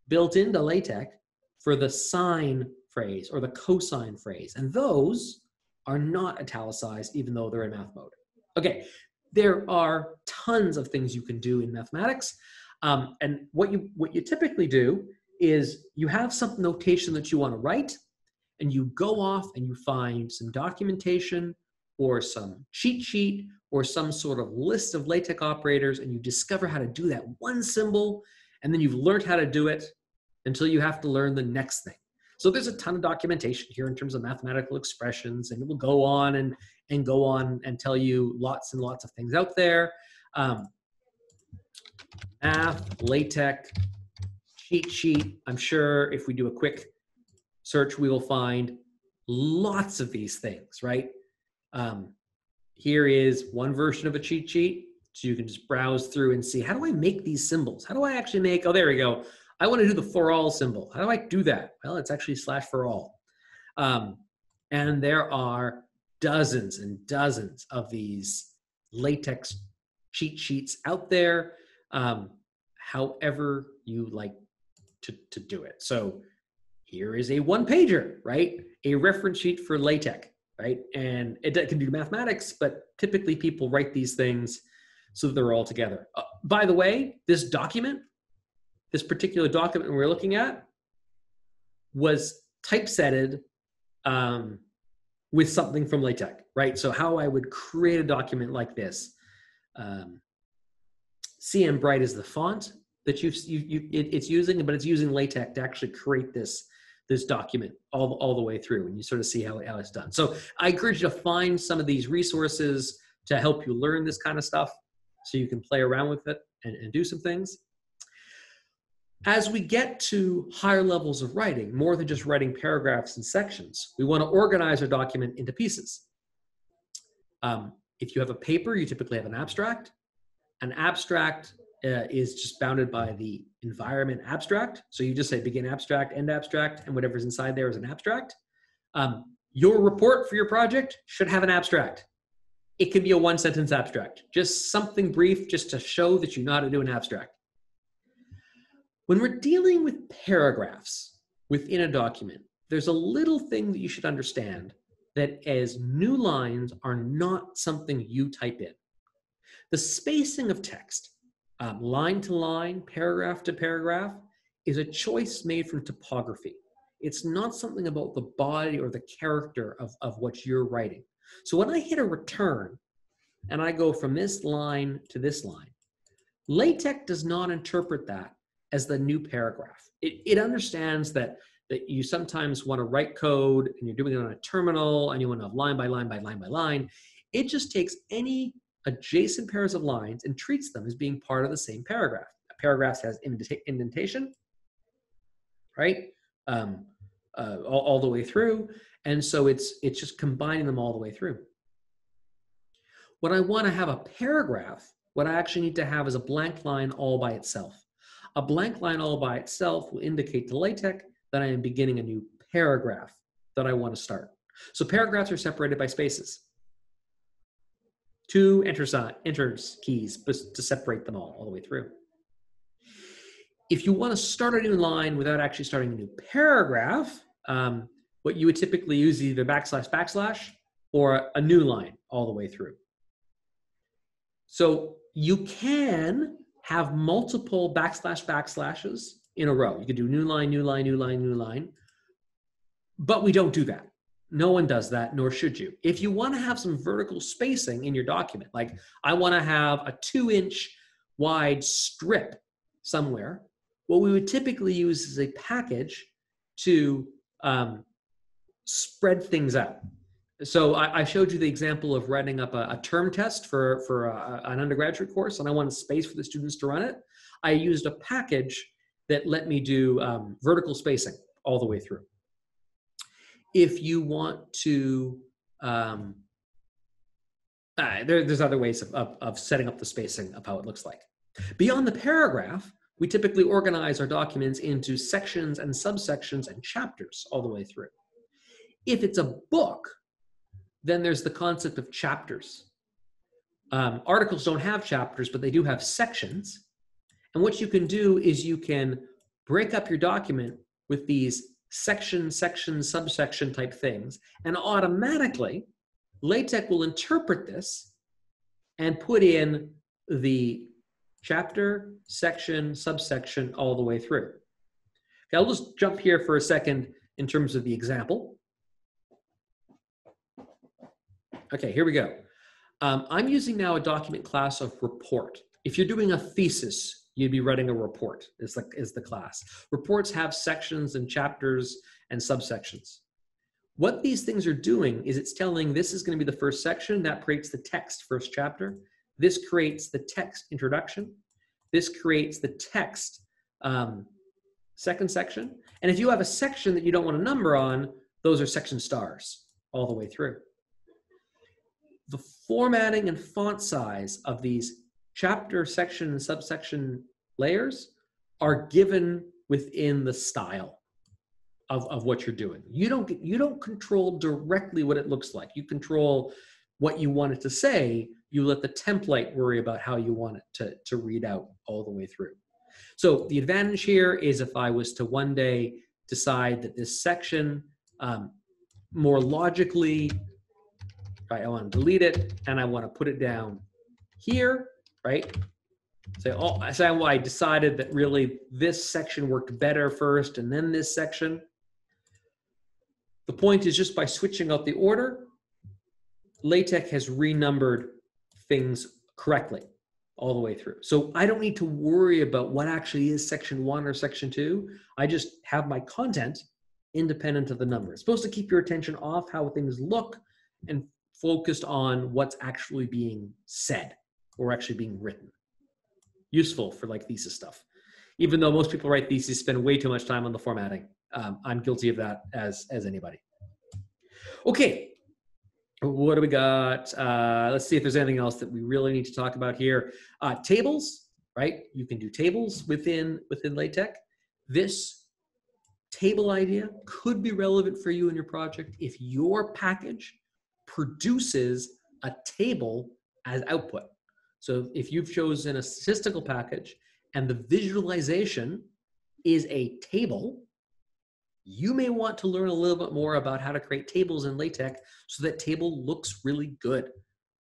built into LaTeX for the sine phrase or the cosine phrase. And those are not italicized even though they're in math mode. Okay, there are tons of things you can do in mathematics. And what you typically do is you have some notation that you want to write, and you go off and you find some documentation or some cheat sheet or some sort of list of LaTeX operators, and you discover how to do that one symbol, and then you've learned how to do it until you have to learn the next thing. So there's a ton of documentation here in terms of mathematical expressions, and it will go on and go on and tell you lots and lots of things out there. Math, LaTeX, cheat sheet. I'm sure if we do a quick search, we will find lots of these things, right? Here is one version of a cheat sheet. So you can just browse through and see, how do I make these symbols? How do I actually make, oh, there we go. I want to do the for all symbol. How do I do that? Well, it's actually slash for all. And there are dozens and dozens of these LaTeX cheat sheets out there, however you like to do it. So here is a one-pager, right? A reference sheet for LaTeX, right? And it can do mathematics, but typically people write these things so that they're all together. By the way, this document, this particular document we're looking at, was typesetted with something from LaTex, right? So how I would create a document like this. CM Bright is the font that it's using, but it's using LaTeX to actually create this document all the way through, and you sort of see how it's done. So I encourage you to find some of these resources to help you learn this kind of stuff so you can play around with it and do some things. As we get to higher levels of writing, more than just writing paragraphs and sections, we want to organize our document into pieces. If you have a paper, you typically have an abstract. An abstract is just bounded by the environment abstract. So you just say begin abstract, end abstract, and whatever's inside there is an abstract. Your report for your project should have an abstract. It can be a one-sentence abstract, just something brief just to show that you know how to do an abstract. When we're dealing with paragraphs within a document, there's a little thing that you should understand, that as new lines are not something you type in. The spacing of text, line to line, paragraph to paragraph, is a choice made from typography. It's not something about the body or the character of what you're writing. So when I hit a return and I go from this line to this line, LaTeX does not interpret that as the new paragraph. It understands that you sometimes want to write code and you're doing it on a terminal and you want to have line by line by line by line. It just takes any adjacent pairs of lines and treats them as being part of the same paragraph. A paragraph has indentation, right? All the way through. And so it's just combining them all the way through. When I want to have a paragraph, what I actually need to have is a blank line all by itself. A blank line all by itself will indicate to LaTeX that I am beginning a new paragraph that I want to start. So paragraphs are separated by spaces. 2 enter keys to separate them all the way through. If you want to start a new line without actually starting a new paragraph, what you would typically use is either // or a new line all the way through. So you can have multiple // in a row. You could do new line, new line, new line, new line, but we don't do that. No one does that, nor should you. If you want to have some vertical spacing in your document, like I want to have a 2-inch wide strip somewhere, what we would typically use is a package to spread things out. So I showed you the example of writing up a term test for an undergraduate course, and I wanted space for the students to run it. I used a package that let me do vertical spacing all the way through. If you want to, there's other ways of setting up the spacing of how it looks like. Beyond the paragraph, we typically organize our documents into sections and subsections and chapters all the way through. If it's a book, then there's the concept of chapters. Articles don't have chapters, but they do have sections. And what you can do is you can break up your document with these section, subsection type things, and automatically LaTeX will interpret this and put in the chapter, section, subsection all the way through. Okay, I'll just jump here for a second in terms of the example. Okay, here we go. I'm using now a document class of report. If you're doing a thesis, you'd be writing a report is the class. Reports have sections and chapters and subsections. What these things are doing is it's telling this is going to be the first section, that creates the text first chapter. This creates the text introduction. This creates the text second section. And if you have a section that you don't want a number on, those are section stars all the way through. The formatting and font size of these chapter, section, and subsection layers are given within the style of what you're doing. You don't control directly what it looks like. You control what you want it to say. You let the template worry about how you want it to read out all the way through. So the advantage here is if I was to one day decide that this section more logically, right, I want to delete it and I want to put it down here, right? So I decided that really this section worked better first and then this section. The point is just by switching out the order, LaTeX has renumbered things correctly all the way through. So I don't need to worry about what actually is section 1 or section 2. I just have my content independent of the number. It's supposed to keep your attention off how things look and focused on what's actually being said or actually being written. Useful for like thesis stuff. Even though most people write theses spend way too much time on the formatting. I'm guilty of that as anybody. Okay, what do we got? Let's see if there's anything else that we really need to talk about here. Tables, right? You can do tables within LaTeX. This table idea could be relevant for you in your project if your package produces a table as output. So if you've chosen a statistical package and the visualization is a table, you may want to learn a little bit more about how to create tables in LaTeX so that table looks really good,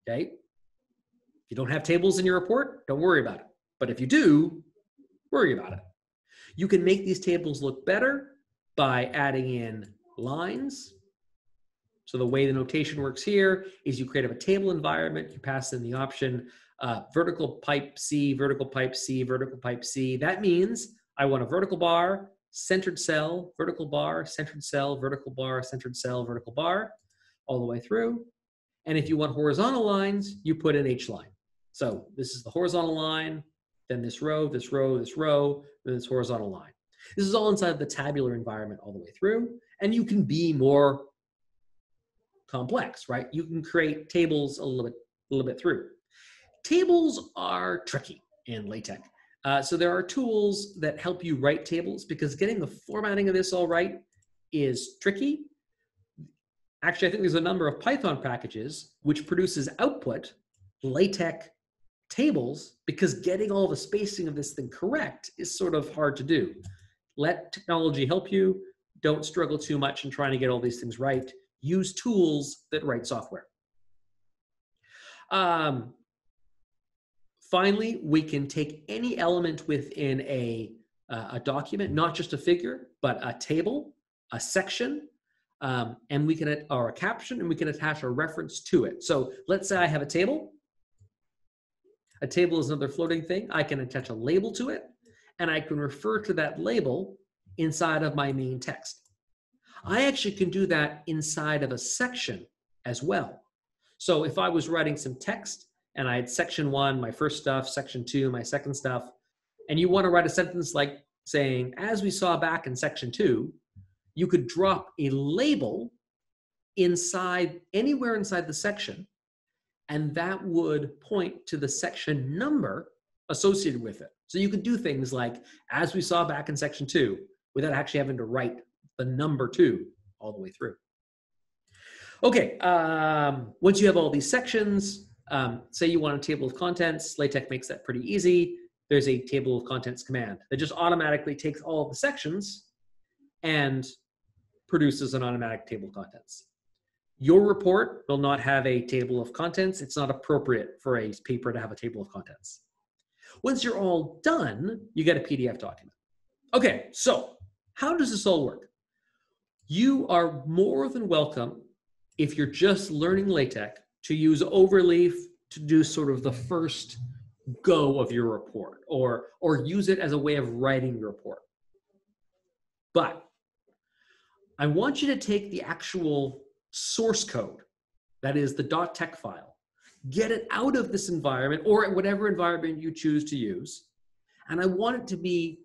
okay? If you don't have tables in your report, don't worry about it. But if you do, worry about it. You can make these tables look better by adding in lines. So the way the notation works here is you create a table environment, you pass in the option vertical pipe C, vertical pipe C, vertical pipe C. That means I want a vertical bar, centered cell, vertical bar, centered cell, vertical bar, centered cell, vertical bar, all the way through. And if you want horizontal lines, you put an H line. So this is the horizontal line, then this row, this row, this row, then this horizontal line. This is all inside the tabular environment all the way through. And you can be more complex, right? You can create tables a little bit through. Tables are tricky in LaTeX. So there are tools that help you write tables because getting the formatting of this all right is tricky. Actually, I think there's a number of Python packages which produces output LaTeX tables because getting all the spacing of this thing correct is sort of hard to do. Let technology help you. Don't struggle too much in trying to get all these things right. Use tools that write software. Finally, we can take any element within a document, not just a figure, but a table, a section, and we can, or a caption, and we can attach a reference to it. So let's say I have a table. A table is another floating thing. I can attach a label to it, and I can refer to that label inside of my main text. I actually can do that inside of a section as well. So if I was writing some text and I had section 1, my first stuff, section 2, my second stuff, and you want to write a sentence like saying, as we saw back in section 2, you could drop a label inside, anywhere inside the section, and that would point to the section number associated with it. So you could do things like, as we saw back in section 2, without actually having to write the number 2 all the way through. Okay, once you have all these sections, say you want a table of contents, LaTeX makes that pretty easy. There's a table of contents command that just automatically takes all of the sections and produces an automatic table of contents. Your report will not have a table of contents. It's not appropriate for a paper to have a table of contents. Once you're all done, you get a PDF document. Okay, so how does this all work? You are more than welcome, if you're just learning LaTeX, to use Overleaf to do sort of the first go of your report, or use it as a way of writing your report. But I want you to take the actual source code, that is the .tex file, get it out of this environment or whatever environment you choose to use, and I want it to be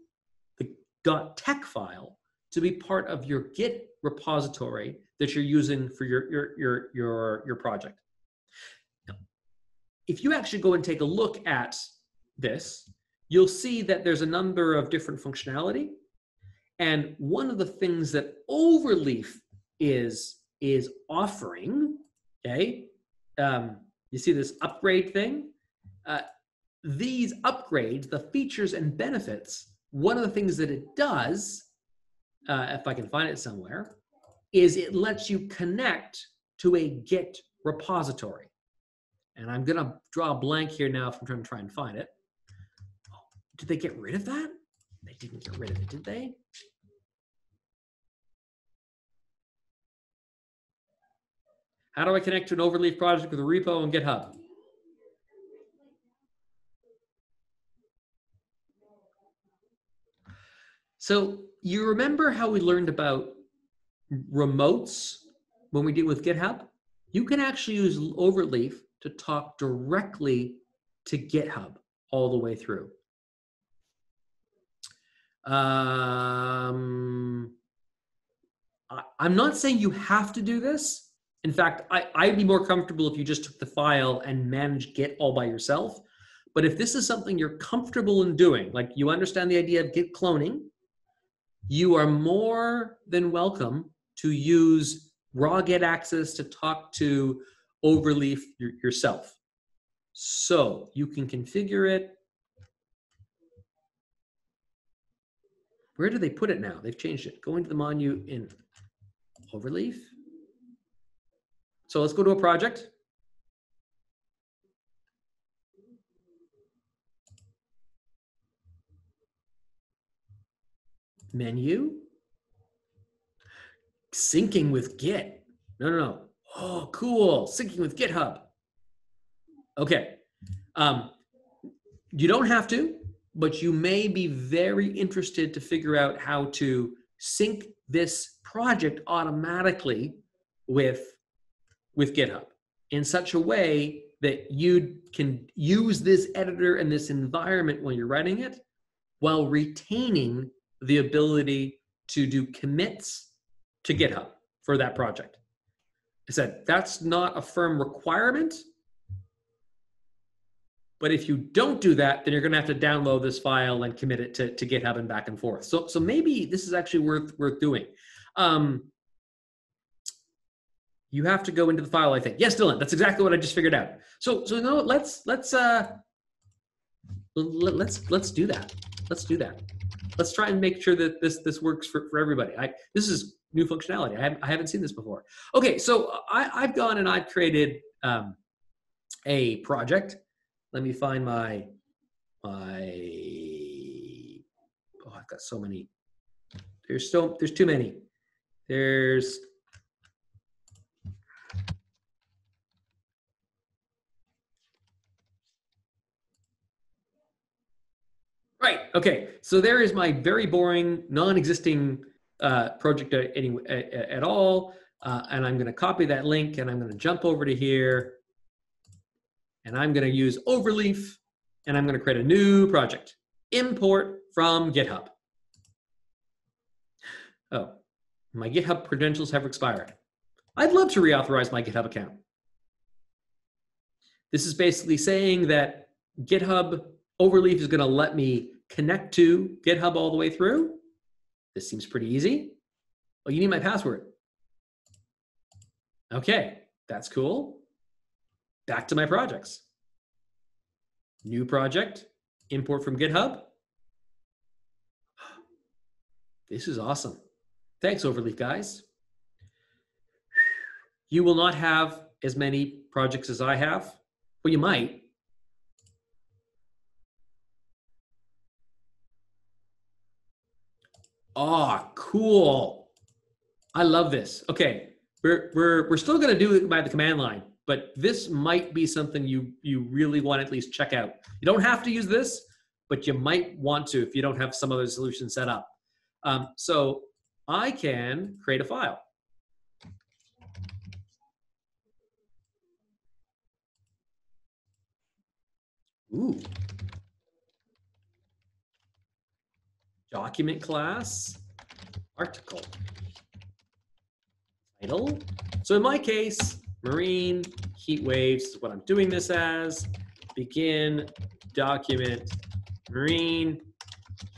the .tex file to be part of your Git repository that you're using for your project. Now, if you actually go and take a look at this, you'll see that there's a number of different functionality. And one of the things that Overleaf is offering, okay, you see this upgrade thing? These upgrades, the features and benefits, one of the things that it does, if I can find it somewhere, is it lets you connect to a Git repository. And I'm gonna draw a blank here now if I'm trying to try and find it. Did they get rid of that? They didn't get rid of it, did they? How do I connect to an overleaf project with a repo and GitHub? So you remember how we learned about remotes when we did with GitHub? You can actually use overleaf to talk directly to GitHub all the way through. I'm not saying you have to do this. In fact, I'd be more comfortable if you just took the file and managed Git all by yourself. But if this is something you're comfortable in doing, like you understand the idea of Git cloning, you are more than welcome to use raw Git access to talk to overleaf yourself. So you can configure it. Where do they put it now? They've changed it. Go into the menu in overleaf. So let's go to a project. Menu. Syncing with Git. No. Oh, cool. Syncing with GitHub. Okay. You don't have to, but you may be very interested to figure out how to sync this project automatically with GitHub in such a way that you can use this editor and this environment when you're writing it while retaining the ability to do commits to GitHub for that project. I said, that's not a firm requirement, but if you don't do that, then you're gonna have to download this file and commit it to GitHub and back and forth. So maybe this is actually worth doing. You have to go into the file, I think. Yes, Dylan, that's exactly what I just figured out. So no, let's do that. Let's do that. Let's try and make sure that this works for everybody. This is new functionality. I haven't seen this before. Okay, so I've gone and I've created a project. Let me find my I've got so many. There's too many. There's right. Okay. So there is my very boring, non-existing project at all. And I'm going to copy that link and I'm going to jump over to here. And I'm going to use overleaf and I'm going to create a new project. Import from GitHub. Oh, my GitHub credentials have expired. I'd love to reauthorize my GitHub account. This is basically saying that GitHub overleaf is going to let me connect to GitHub all the way through. This seems pretty easy. Oh, you need my password. Okay, that's cool. Back to my projects. New project, import from GitHub. This is awesome. Thanks, overleaf guys. You will not have as many projects as I have. Well, you might. Oh, cool. I love this. Okay, we're still going to do it by the command line, but this might be something you really want to at least check out. You don't have to use this, but you might want to if you don't have some other solution set up. So I can create a file. Ooh. Document class, article, title. So in my case, marine heat waves is what I'm doing this as. Begin document marine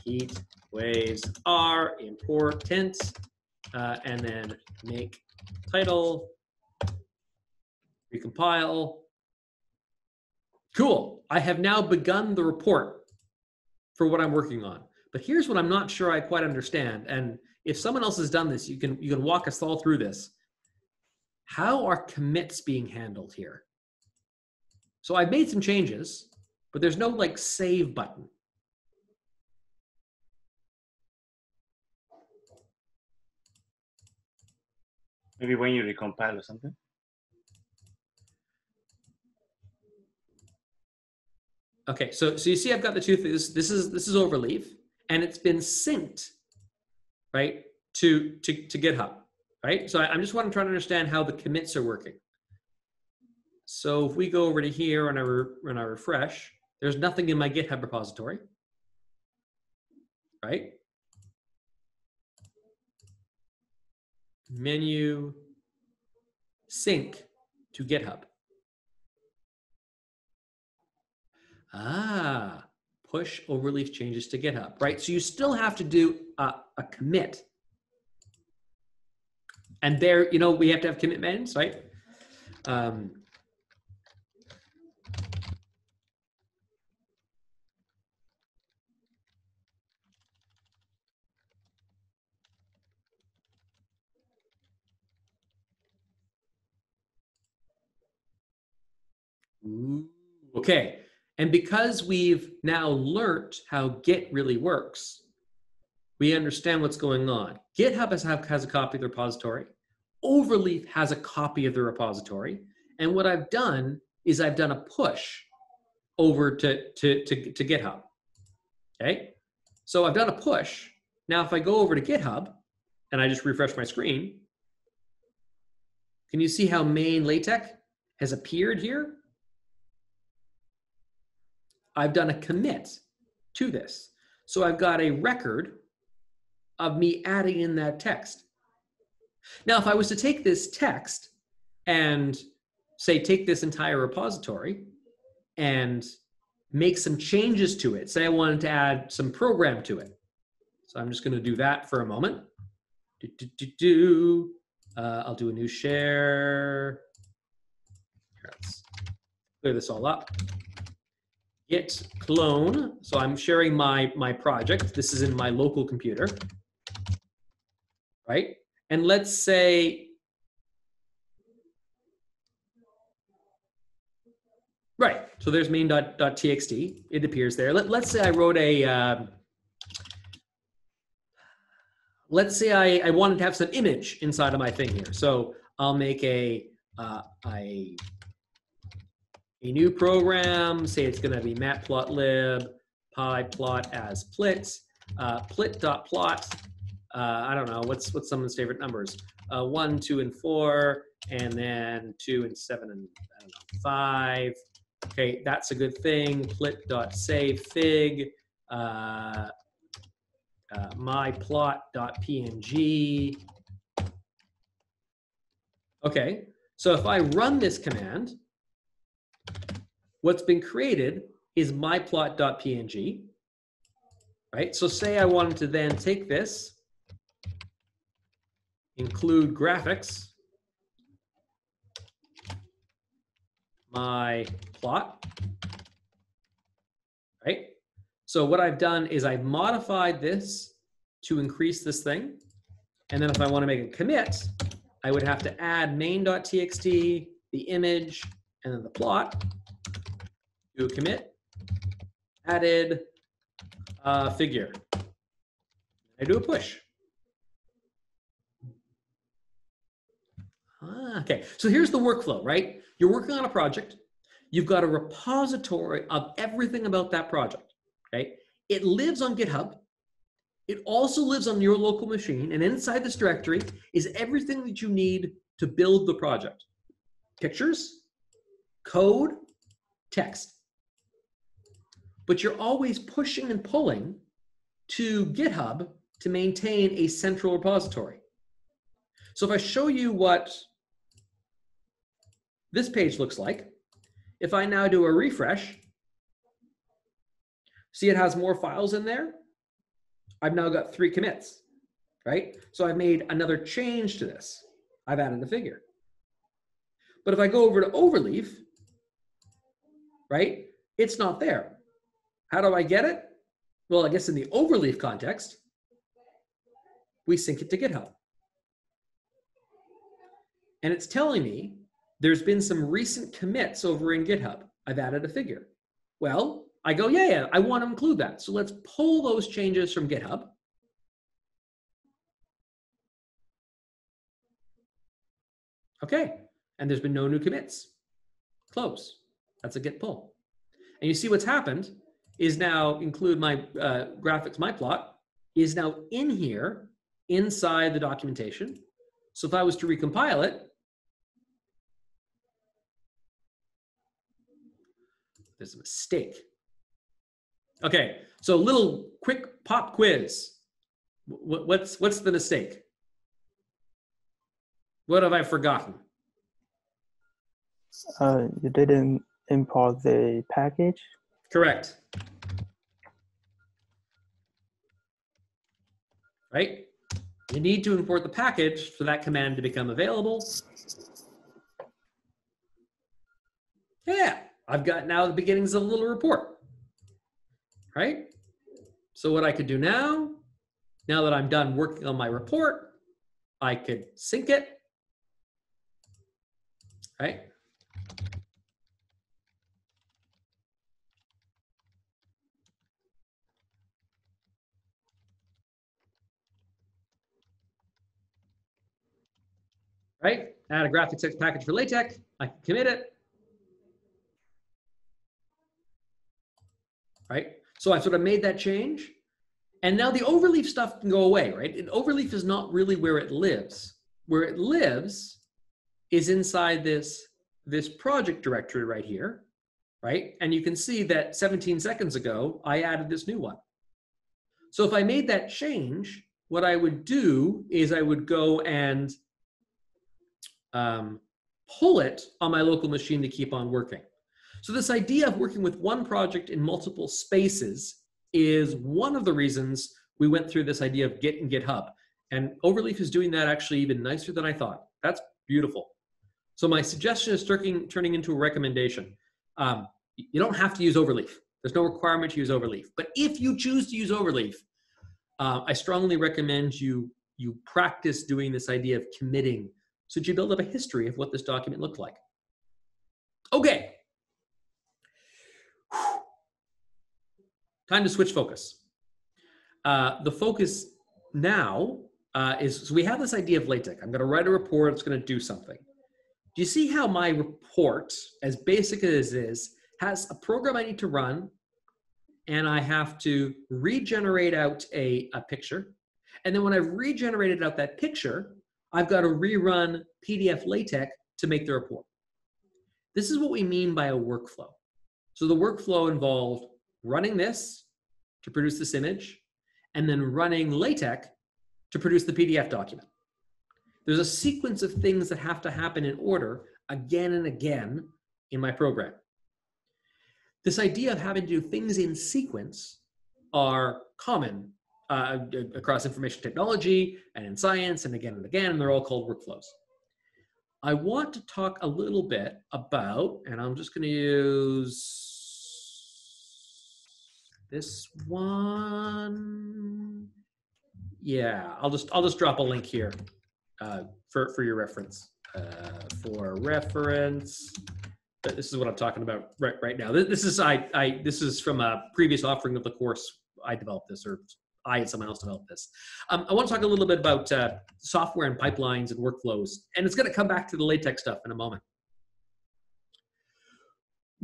heat waves are important, and then make title, recompile. Cool. I have now begun the report for what I'm working on. But here's what I'm not sure I quite understand. And if someone else has done this, you can walk us all through this. How are commits being handled here? So I've made some changes, but there's no like save button. Maybe when you recompile or something? Okay, so you see I've got the two things. This is Overleaf, and it's been synced, right, to GitHub, right? So I'm just trying to understand how the commits are working. So if we go over to here and I refresh, there's nothing in my GitHub repository, right? Menu, sync to GitHub. Ah, push Overleaf changes to GitHub, right? So you still have to do a commit. And there, you know, we have to have commit mans, right? Ooh, okay, and because we've now learned how Git really works, we understand what's going on. GitHub has a copy of the repository. Overleaf has a copy of the repository. And what I've done is I've done a push over to GitHub. Okay, so I've done a push. Now, if I go over to GitHub and I just refresh my screen, can you see how main LaTex has appeared here? I've done a commit to this. So I've got a record of me adding in that text. Now, if I was to take this text and say, take this entire repository and make some changes to it, say I wanted to add some program to it. So I'm just going to do that for a moment. I'll do a new share. Let's clear this all up. Git clone. So I'm sharing my project. This is in my local computer, right? And let's say, right, so there's main.txt. It appears there. Let's say I wrote a, let's say I wanted to have some image inside of my thing here. So I'll make a new program, say it's gonna be matplotlib, pyplot as plit, plit.plot, I don't know, what's someone's favorite numbers? 1, 2, and 4, and then 2 and 7 and I don't know, 5. Okay, that's a good thing. Plit.savefig, myplot.png. Okay, so if I run this command, what's been created is myplot.png, right? So say I wanted to then take this, include graphics, my plot, right? So what I've done is I've modified this to increase this thing. And then if I want to make a commit, I would have to add main.txt, the image, and then the plot, do a commit, added figure. I do a push. Okay, so here's the workflow, right? You're working on a project. You've got a repository of everything about that project, okay? It lives on GitHub. It also lives on your local machine, and inside this directory is everything that you need to build the project. Pictures, code, text. But you're always pushing and pulling to GitHub to maintain a central repository. So if I show you what this page looks like, if I now do a refresh, see it has more files in there? I've now got 3 commits, right? So I've made another change to this. I've added a figure. But if I go over to Overleaf, right, it's not there. How do I get it? Well, I guess in the Overleaf context, we sync it to GitHub. And it's telling me there's been some recent commits over in GitHub. I've added a figure. Well, I go, yeah, I want to include that. So let's pull those changes from GitHub. Okay, and there's been no new commits. Close. That's a git pull. And you see what's happened is now include my graphics, my plot is now in here inside the documentation. So if I was to recompile it, there's a mistake. Okay, so little quick pop quiz. What's the mistake? What have I forgotten? You didn't import the package? Correct. Right? You need to import the package for that command to become available. Yeah, I've got now the beginnings of a little report. Right? So what I could do now that I'm done working on my report, I could sync it. Right? Right? Add a graphics package for LaTeX. I can commit it. Right? So I sort of made that change. And now the overleaf stuff can go away, right? And overleaf is not really where it lives. Where it lives is inside this project directory right here, right? And you can see that 17 seconds ago, I added this new one. So if I made that change, what I would do is I would go and pull it on my local machine to keep on working. So this idea of working with one project in multiple spaces is one of the reasons we went through this idea of Git and GitHub. And Overleaf is doing that actually even nicer than I thought. That's beautiful. So my suggestion is turning into a recommendation. You don't have to use Overleaf. There's no requirement to use Overleaf. But if you choose to use Overleaf, I strongly recommend you practice doing this idea of committing so that you build up a history of what this document looked like. Okay. Time to switch focus. The focus now is, so we have this idea of LaTeX. I'm going to write a report. It's going to do something. Do you see how my report, as basic as it is, has a program I need to run, and I have to regenerate out a picture. And then when I've regenerated out that picture, I've got to rerun PDF LaTeX to make the report. This is what we mean by a workflow. So the workflow involved running this to produce this image, and then running LaTeX to produce the PDF document. There's a sequence of things that have to happen in order again and again in my program. This idea of having to do things in sequence are common across information technology and in science and again, and they're all called workflows. I want to talk a little bit about, and I'm just going to use this one. Yeah, I'll just drop a link here for your reference. For reference, but this is what I'm talking about right now. This is from a previous offering of the course. I developed this, or I and someone else developed this. I want to talk a little bit about software and pipelines and workflows, and it's going to come back to the LaTeX stuff in a moment.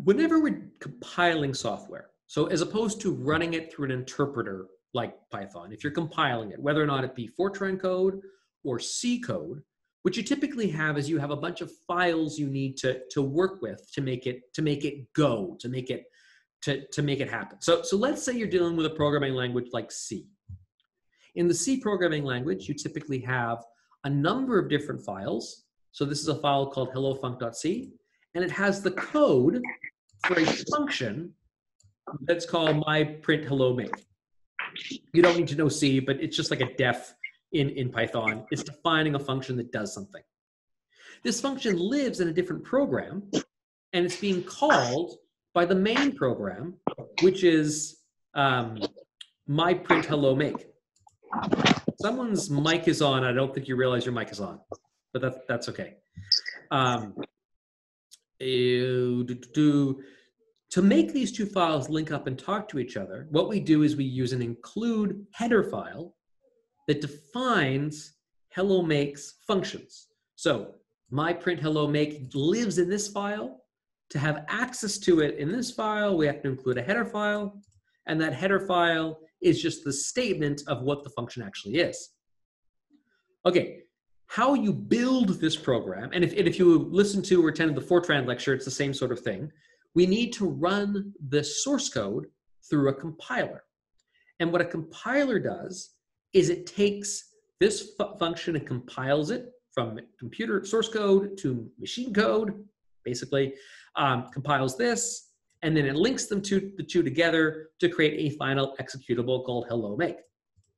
Whenever we're compiling software, so as opposed to running it through an interpreter like Python, if you're compiling it, whether or not it be Fortran code or C code, what you typically have is you have a bunch of files you need to work with to make it go, to make it happen. So let's say you're dealing with a programming language like C. In the C programming language, you typically have a number of different files. So this is a file called hellofunc.c, and it has the code for a function that's called myPrintHelloMake. You don't need to know C, but it's just like a def in Python. It's defining a function that does something. This function lives in a different program, and it's being called by the main program, which is myPrintHelloMake. Someone's mic is on. I don't think you realize your mic is on, but that's okay. To make these two files link up and talk to each other, what we do is we use an include header file that defines HelloMake's functions. So myPrintHelloMake lives in this file, to have access to it in this file, we have to include a header file. And that header file is just the statement of what the function actually is. Okay, how you build this program, and if you listen to or attended the Fortran lecture, it's the same sort of thing. We need to run the source code through a compiler. And what a compiler does is it takes this function and compiles it from computer source code to machine code, basically, compiles this, and then it links the two together to create a final executable called hello make,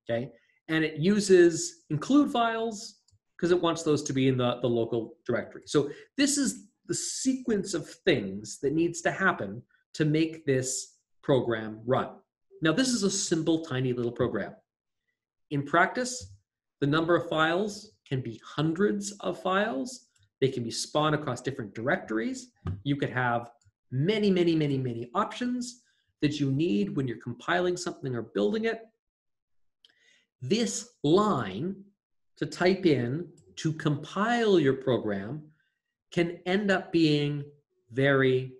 okay? And it uses include files because it wants those to be in the local directory. So this is the sequence of things that needs to happen to make this program run. Now, this is a simple, tiny little program. In practice, the number of files can be hundreds of files. They can be spawned across different directories. You could have many, many, many, many options that you need when you're compiling something or building it. This line to type in to compile your program can end up being very,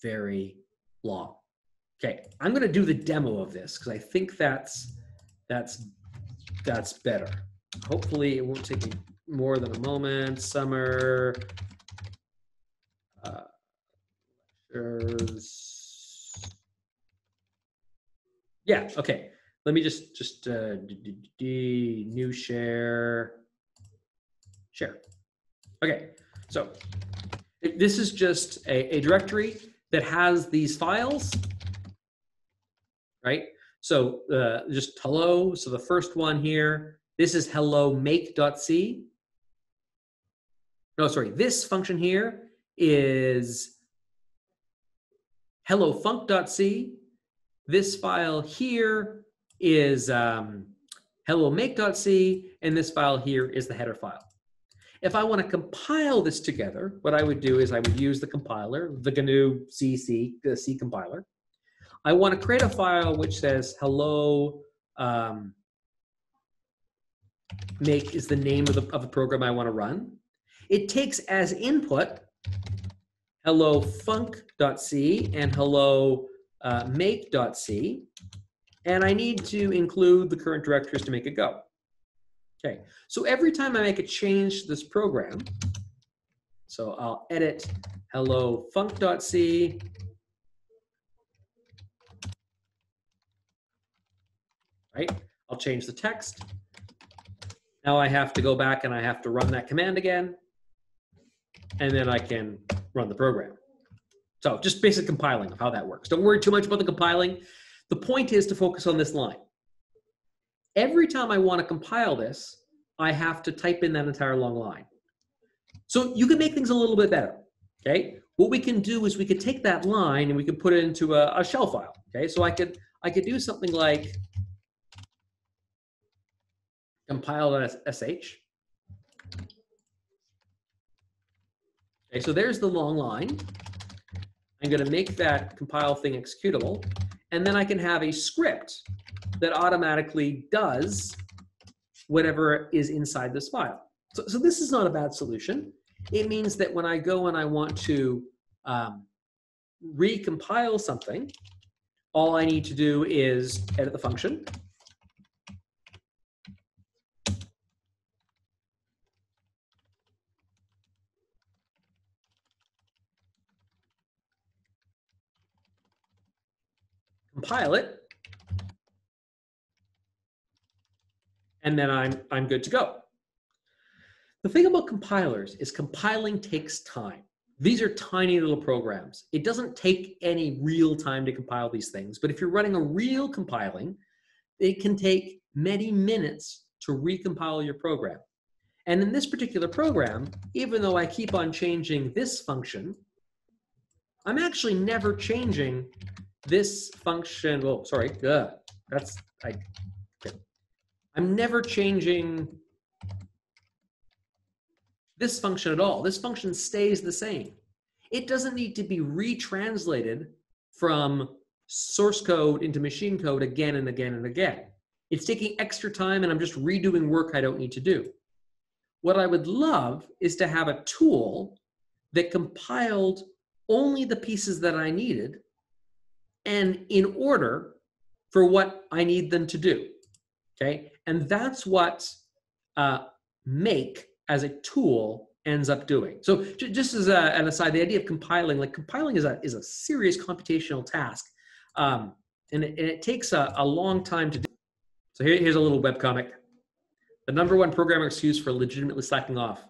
very long. Okay, I'm going to do the demo of this because I think that's better. Hopefully, it won't take me more than a moment. Summer yeah. Okay. Let me just new share. Okay. So this is just a directory that has these files, right? So just hello. So the first one here, this is hello make.c. No, sorry. This function here is hello func.c. This file here is hello make.c, and this file here is the header file. If I want to compile this together, what I would do is I would use the compiler, the GNU C compiler. I want to create a file which says hello make is the name of the program I want to run. It takes as input hello func.c and hello make.c, and I need to include the current directories to make it go. Okay, so every time I make a change to this program, so I'll edit hello func.c, right? I'll change the text. Now I have to go back and I have to run that command again, and then I can run the program. So just basic compiling of how that works. Don't worry too much about the compiling. The point is to focus on this line. Every time I want to compile this, I have to type in that entire long line. So you can make things a little bit better, okay? What we can do is we could take that line and we can put it into a shell file, okay? So I could do something like compile.sh. Okay, so there's the long line. I'm going to make that compile thing executable, and then I can have a script that automatically does whatever is inside this file. So this is not a bad solution. It means that when I go and I want to recompile something, all I need to do is edit the function. Compile it, and then I'm good to go. The thing about compilers is compiling takes time. These are tiny little programs. It doesn't take any real time to compile these things, but if you're running a real compiling, it can take many minutes to recompile your program. And in this particular program, even though I keep on changing this function, I'm actually never changing this function. Oh, sorry. I'm never changing this function at all. This function stays the same. It doesn't need to be retranslated from source code into machine code again and again and again. It's taking extra time, and I'm just redoing work I don't need to do. What I would love is to have a tool that compiled only the pieces that I needed and in order for what I need them to do, okay? And that's what make as a tool ends up doing. So just as an aside, the idea of compiling, like compiling is a serious computational task. And it takes a long time to do. So here's a little webcomic. The #1 programmer excuse for legitimately slacking off.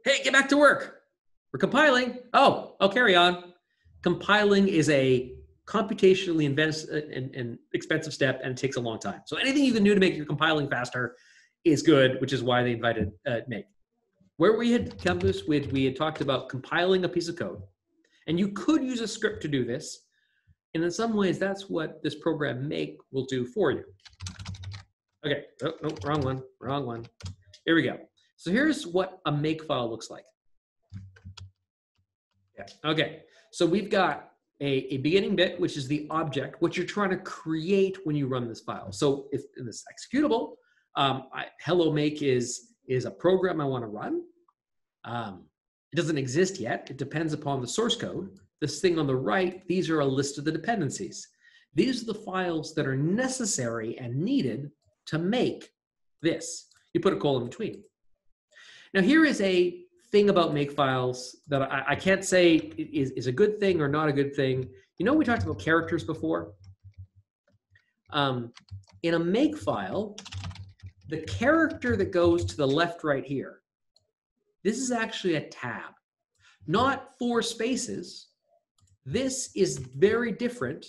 Hey, get back to work. We're compiling. Oh, I'll carry on. Compiling is a computationally and expensive step, and it takes a long time. So anything you can do to make your compiling faster is good, which is why they invited make. Where we had come to this with, we had talked about compiling a piece of code, and you could use a script to do this. And in some ways, that's what this program make will do for you. Okay, oh, no, wrong one. Here we go. So here's what a make file looks like. Yeah. Okay, so we've got a beginning bit, which is the object, what you're trying to create when you run this file. So if in this executable, hello make is a program I want to run. It doesn't exist yet. It depends upon the source code. This thing on the right, these are a list of the dependencies. These are the files that are necessary and needed to make this. You put a colon in between. Now here is a thing about make files that I can't say is a good thing or not a good thing. You know, we talked about characters before. In a make file, the character that goes to the left right here, this is actually a tab, not 4 spaces. This is very different.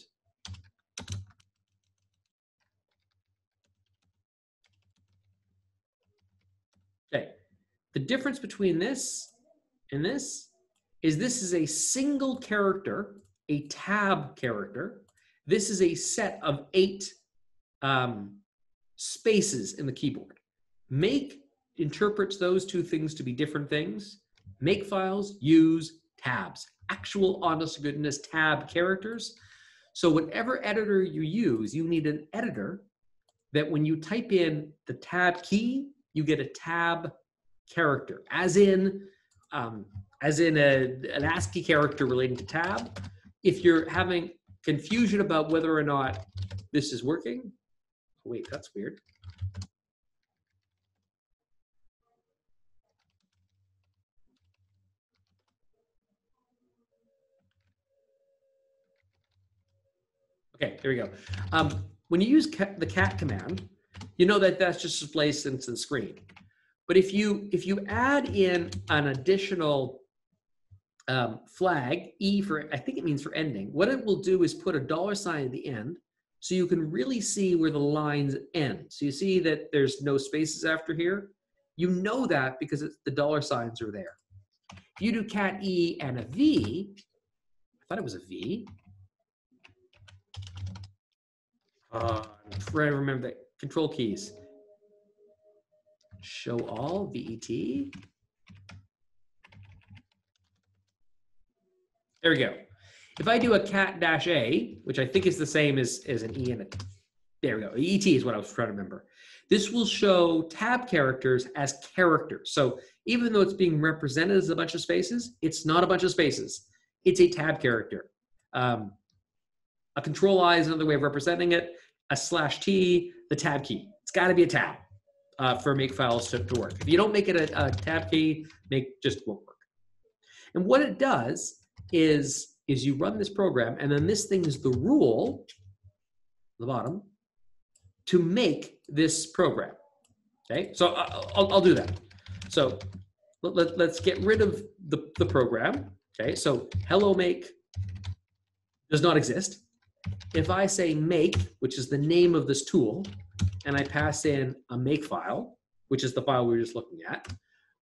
Okay, the difference between this and this is a single character, a tab character. This is a set of 8 spaces in the keyboard. Make interprets those 2 things to be different things. Make files use tabs, actual honest to goodness tab characters. So whatever editor you use, you need an editor that when you type in the tab key, you get a tab character, as in an ASCII character relating to tab. If you're having confusion about whether or not this is working, wait, that's weird. Okay, there we go. When you use the cat command, you know that that's just displaced into the screen. But if you add in an additional flag, E for, I think it means for ending, what it will do is put a $ at the end so you can really see where the lines end. So you see that there's no spaces after here. You know that because the $ are there. If you do cat E and a V, I thought it was a V. I'm trying to remember the control keys. Show all, VET. There we go. If I do a cat-A, which I think is the same as an E and a, there we go. ET is what I was trying to remember. This will show tab characters as characters. So even though it's being represented as a bunch of spaces, it's not a bunch of spaces. It's a tab character. A control I is another way of representing it. A /T, the tab key. It's got to be a tab for make files to work. If you don't make it a tab key, make just won't work. And what it does is you run this program, and then this thing is the rule, the bottom, to make this program. Okay, so I'll do that. So let's get rid of the program. Okay, so hello make does not exist. If I say make, which is the name of this tool, and I pass in a make file, which is the file we were just looking at,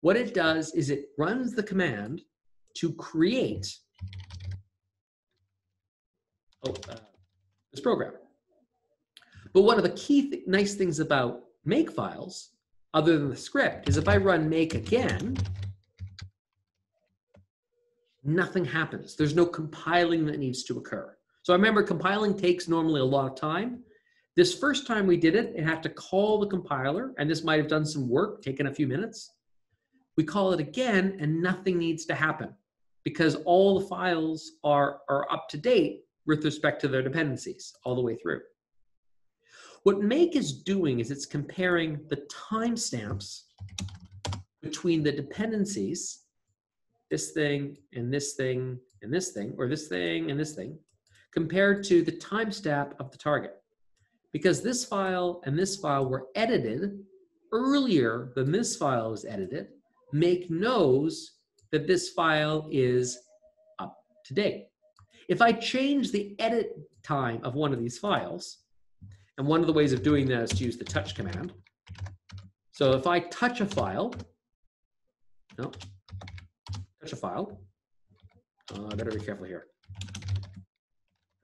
what it does is it runs the command to create this program. But one of the key nice things about make files, other than the script, is if I run make again, nothing happens. There's no compiling that needs to occur. So I remember compiling takes normally a lot of time. This first time we did it, it had to call the compiler, and this might have done some work, taken a few minutes. We call it again, and nothing needs to happen because all the files are up to date with respect to their dependencies all the way through. What make is doing is it's comparing the timestamps between the dependencies, this thing and this thing and this thing, or this thing and this thing, compared to the timestamp of the target. Because this file and this file were edited earlier than this file was edited, make knows that this file is up to date. If I change the edit time of one of these files, and one of the ways of doing that is to use the touch command. So if I touch a file, I better be careful here.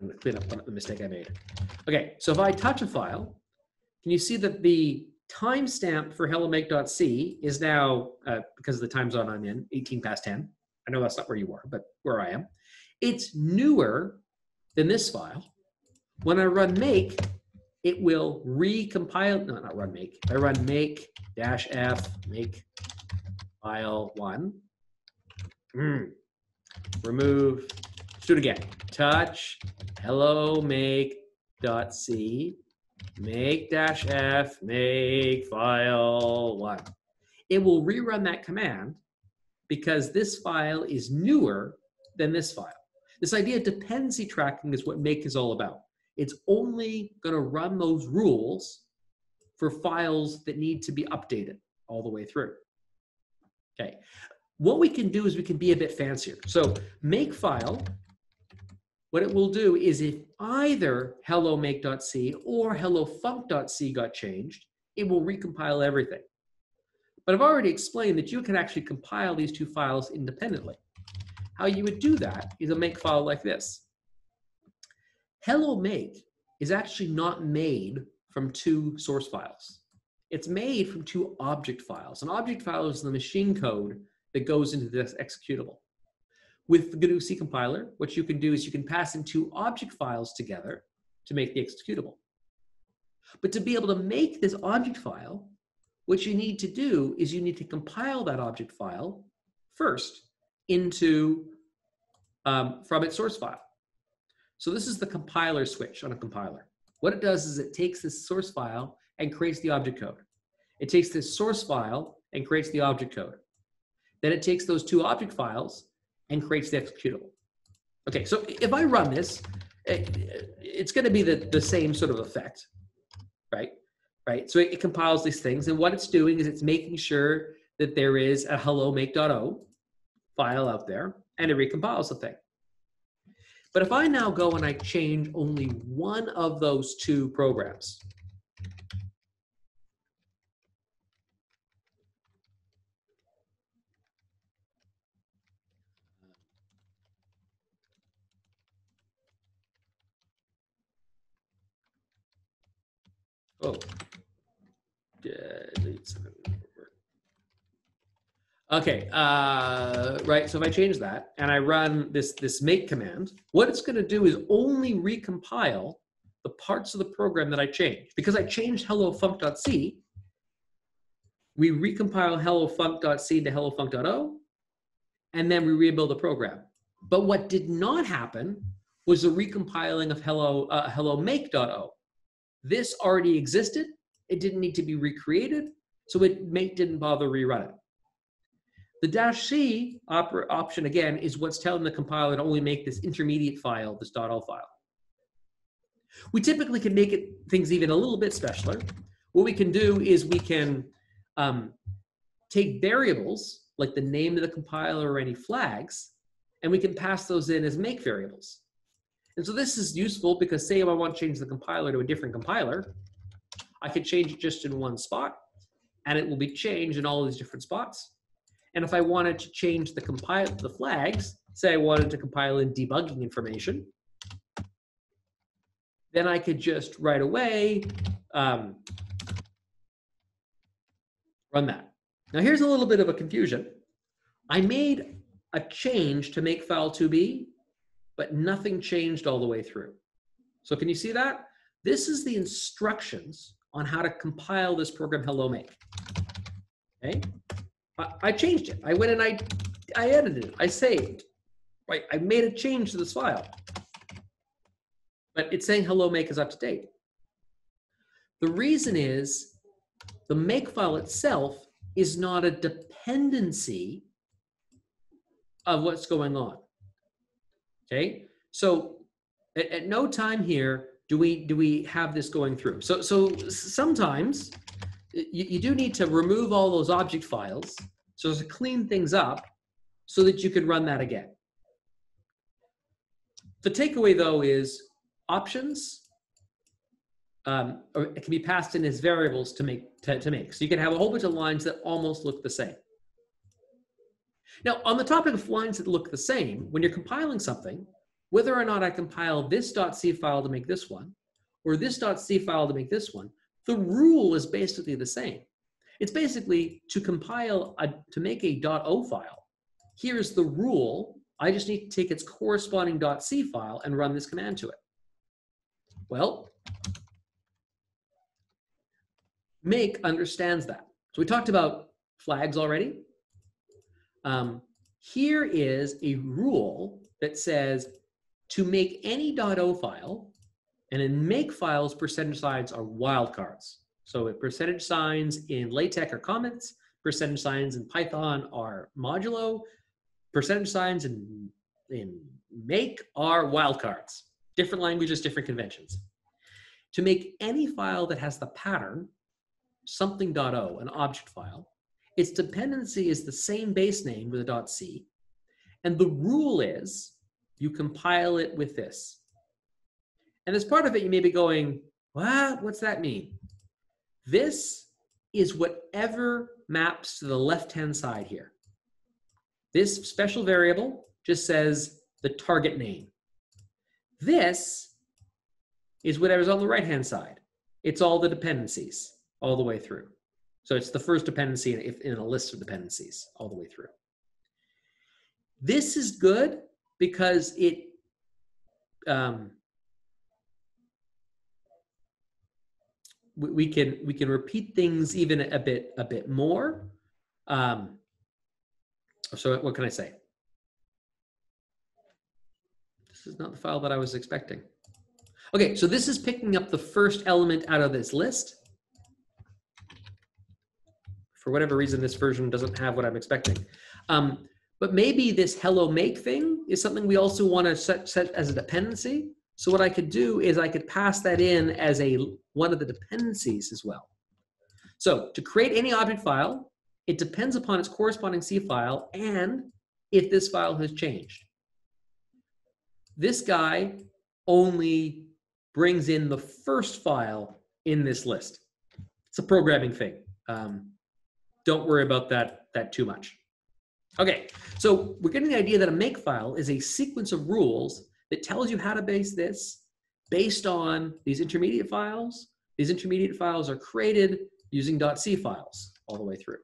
I'm going to clean up the mistake I made. Okay, so if I touch a file, can you see that the timestamp for hellomake.c is now, because of the time zone I'm in, 18 past 10. I know that's not where you are, but where I am. It's newer than this file. When I run make, it will recompile, no, not run make. If I run make -f, make file 1, remove, let's do it again. Touch hello make.c, make -f, make file 1. It will rerun that command because this file is newer than this file. This idea of dependency tracking is what make is all about. It's only going to run those rules for files that need to be updated all the way through. Okay, what we can do is we can be a bit fancier. So make file, what it will do is if either hello make.c or hello func.c got changed, it will recompile everything. But I've already explained that you can actually compile these two files independently. How you would do that is a make file like this. Hello make is actually not made from two source files. It's made from two object files. An object file is the machine code that goes into this executable. With the GNU C compiler, what you can do is you can pass in two object files together to make the executable. But to be able to make this object file, what you need to do is you need to compile that object file first into from its source file. So this is the compiler switch on a compiler. What it does is it takes this source file and creates the object code. It takes this source file and creates the object code. Then it takes those two object files and creates the executable. Okay, so if I run this, it's going to be the same sort of effect, right? So it compiles these things, and what it's doing is it's making sure that there is a hello make.o file out there, and it recompiles the thing. But if I now go and I change only one of those two programs, delete some. Okay, right, so if I change that and I run this make command, what it's going to do is only recompile the parts of the program that I changed. Because I changed hello func.c, we recompile hello func.c to hello func.o, and then we rebuild the program. But what did not happen was the recompiling of hello make.o. This already existed. It didn't need to be recreated, so make didn't bother rerun it. The -c option, again, is what's telling the compiler to only make this intermediate file, this .l file. We typically can make things even a little bit specialer. What we can do is we can take variables, like the name of the compiler or any flags, and we can pass those in as make variables. And so this is useful because say I want to change the compiler to a different compiler, I could change it just in one spot, and it will be changed in all these different spots. And if I wanted to change the flags, say I wanted to compile in debugging information, then I could just right away run that. Now here's a little bit of a confusion. I made a change to make file 2b, but nothing changed all the way through. So can you see that? This is the instructions on how to compile this program hello make. Okay? I changed it. I went and I edited it. I saved. right? I made a change to this file, but it's saying hello make is up to date. The reason is the make file itself is not a dependency of what's going on. Okay, so at no time here do we have this going through. So sometimes you do need to remove all those object files so to clean things up so that you can run that again. The takeaway though is options or it can be passed in as variables to make. So you can have a whole bunch of lines that almost look the same. Now, on the topic of lines that look the same, when you're compiling something, whether or not I compile this .c file to make this one, or this .c file to make this one, the rule is basically the same. It's basically to compile, to make a .o file. Here's the rule. I just need to take its corresponding .c file and run this command to it. Well, make understands that. So we talked about flags already. Here is a rule that says to make any .o file, and in make files, percentage signs are wildcards. So percentage signs in LaTex are comments, percentage signs in Python are modulo, percentage signs in make are wildcards. Different languages, different conventions. To make any file that has the pattern, something.o, an object file, its dependency is the same base name with a .c, and the rule is you compile it with this. And as part of it, you may be going, what? What's that mean? This is whatever maps to the left-hand side here. This special variable just says the target name. This is whatever's on the right-hand side. It's all the dependencies all the way through. So it's the first dependency in a list of dependencies all the way through. This is good because it we can repeat things even a bit more. So what can I say? This is not the file that I was expecting. Okay, so this is picking up the first element out of this list. For whatever reason, this version doesn't have what I'm expecting. But maybe this hello make thing is something we also want to set as a dependency. So what I could do is I could pass that in as one of the dependencies as well. So to create any object file, it depends upon its corresponding C file and if this file has changed. This guy only brings in the first file in this list. It's a programming thing. Don't worry about that too much. Okay, so we're getting the idea that a make file is a sequence of rules that tells you how to base this based on these intermediate files. These intermediate files are created using .c files all the way through.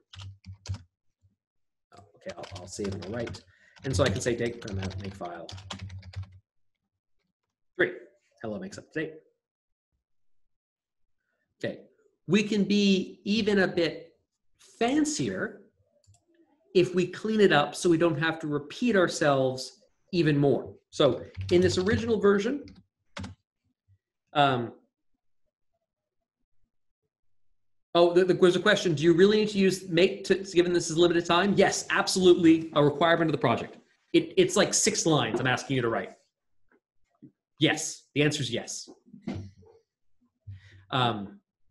Oh, okay, I'll save on the right. And so I can say make file 3. Hello makes up to date. Okay, we can be even a bit fancier if we clean it up so we don't have to repeat ourselves even more. So in this original version, there was a question, do you really need to use make given this is limited time? Yes, absolutely a requirement of the project. It's like 6 lines I'm asking you to write. Yes, the answer is yes.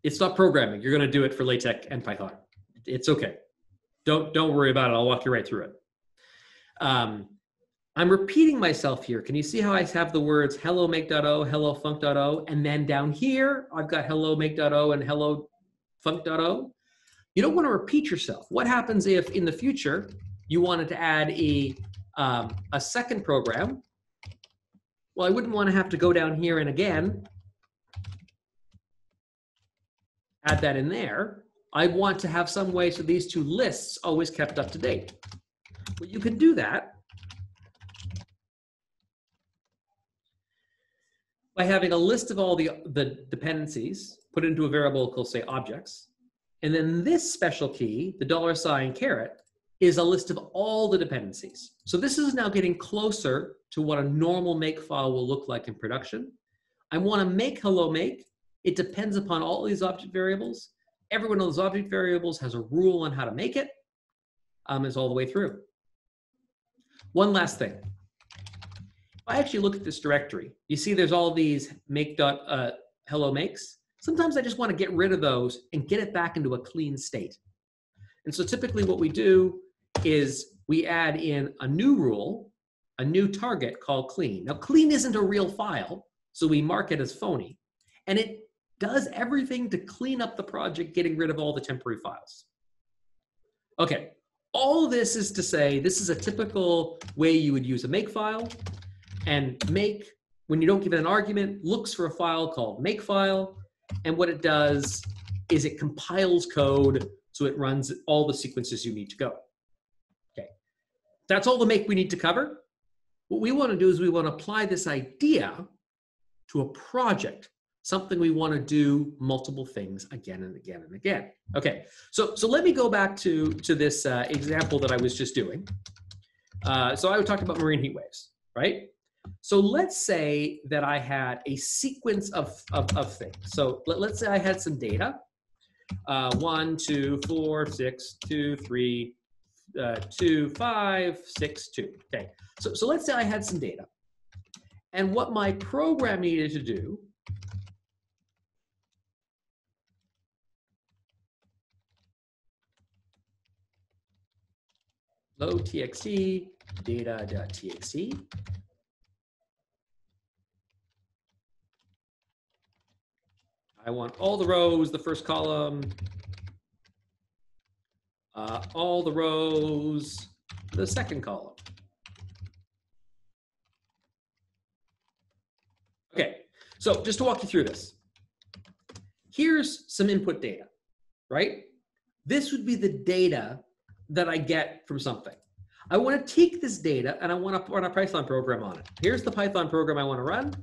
It's not programming. You're going to do it for LaTeX and Python. It's okay. Don't worry about it. I'll walk you right through it. I'm repeating myself here. Can you see how I have the words hello make.o, hello func.o, and then down here I've got hello make.o and hello func.o? You don't want to repeat yourself. What happens if in the future you wanted to add a second program? Well, I wouldn't want to have to go down here and again add that in there. I want to have some way so these two lists always kept up to date. Well, you can do that by having a list of all the dependencies put into a variable called, say, objects. And then this special key, the $, is a list of all the dependencies. So this is now getting closer to what a normal make file will look like in production. I want to make hello make. It depends upon all these object variables. Every one of those object variables has a rule on how to make it. Is all the way through. One last thing. If I actually look at this directory, you see there's all these make.hello makes. Sometimes I just want to get rid of those and get it back into a clean state. And so typically what we do is we add in a new rule, a new target called clean. Now clean isn't a real file, so we mark it as phony. And it does everything to clean up the project, getting rid of all the temporary files. Okay, all of this is to say this is a typical way you would use a make file. And make, when you don't give it an argument, looks for a file called makefile. And what it does is it compiles code so it runs all the sequences you need to go. Okay, that's all the make we need to cover. What we want to do is we want to apply this idea to a project, something we want to do multiple things again and again and again. Okay, so let me go back to this example that I was just doing. So I was talking about marine heat waves, right? So let's say that I had a sequence of things. So let's say I had some data. 1, 2, 4, 6, 2, 3, 2, 5, 6, 2. Okay, so let's say I had some data. And what my program needed to do load txt data.txt. I want all the rows, the first column, all the rows, the second column. Okay, so just to walk you through this, here's some input data, right? This would be the data that I get from something. I want to take this data and I want to run a Python program on it. Here's the Python program I want to run.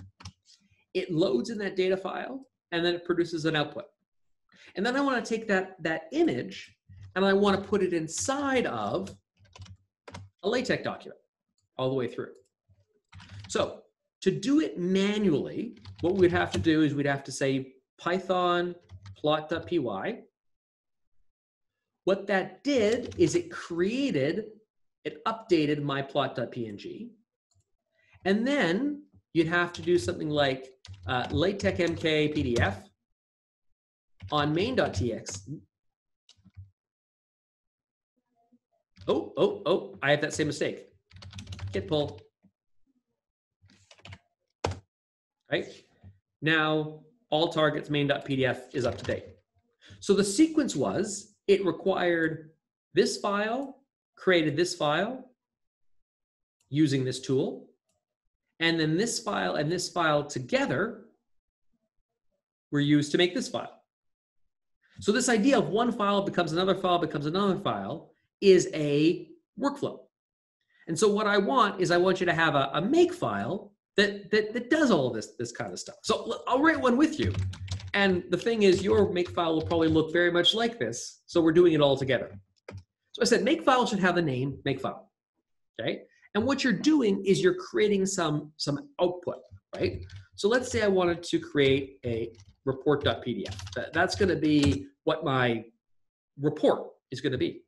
It loads in that data file, and then it produces an output. And then I want to take that image and I want to put it inside of a LaTex document all the way through. So to do it manually, what we'd have to do is we'd have to say Python plot.py. What that did is it updated my plot.png. And then you'd have to do something like LaTeX mk PDF on main.txt. Oh, I have that same mistake. Git pull. Right? Now, all targets main.pdf is up to date. So the sequence was, it required this file, created this file using this tool, and then this file and this file together were used to make this file. So this idea of one file becomes another file is a workflow. And so what I want is I want you to have a make file that does all of this kind of stuff. So I'll write one with you. And the thing is, your make file will probably look very much like this. So we're doing it all together. So I said make file should have the name make file. Okay. And what you're doing is you're creating some output, right? So let's say I wanted to create a report.pdf. That's going to be what my report is going to be.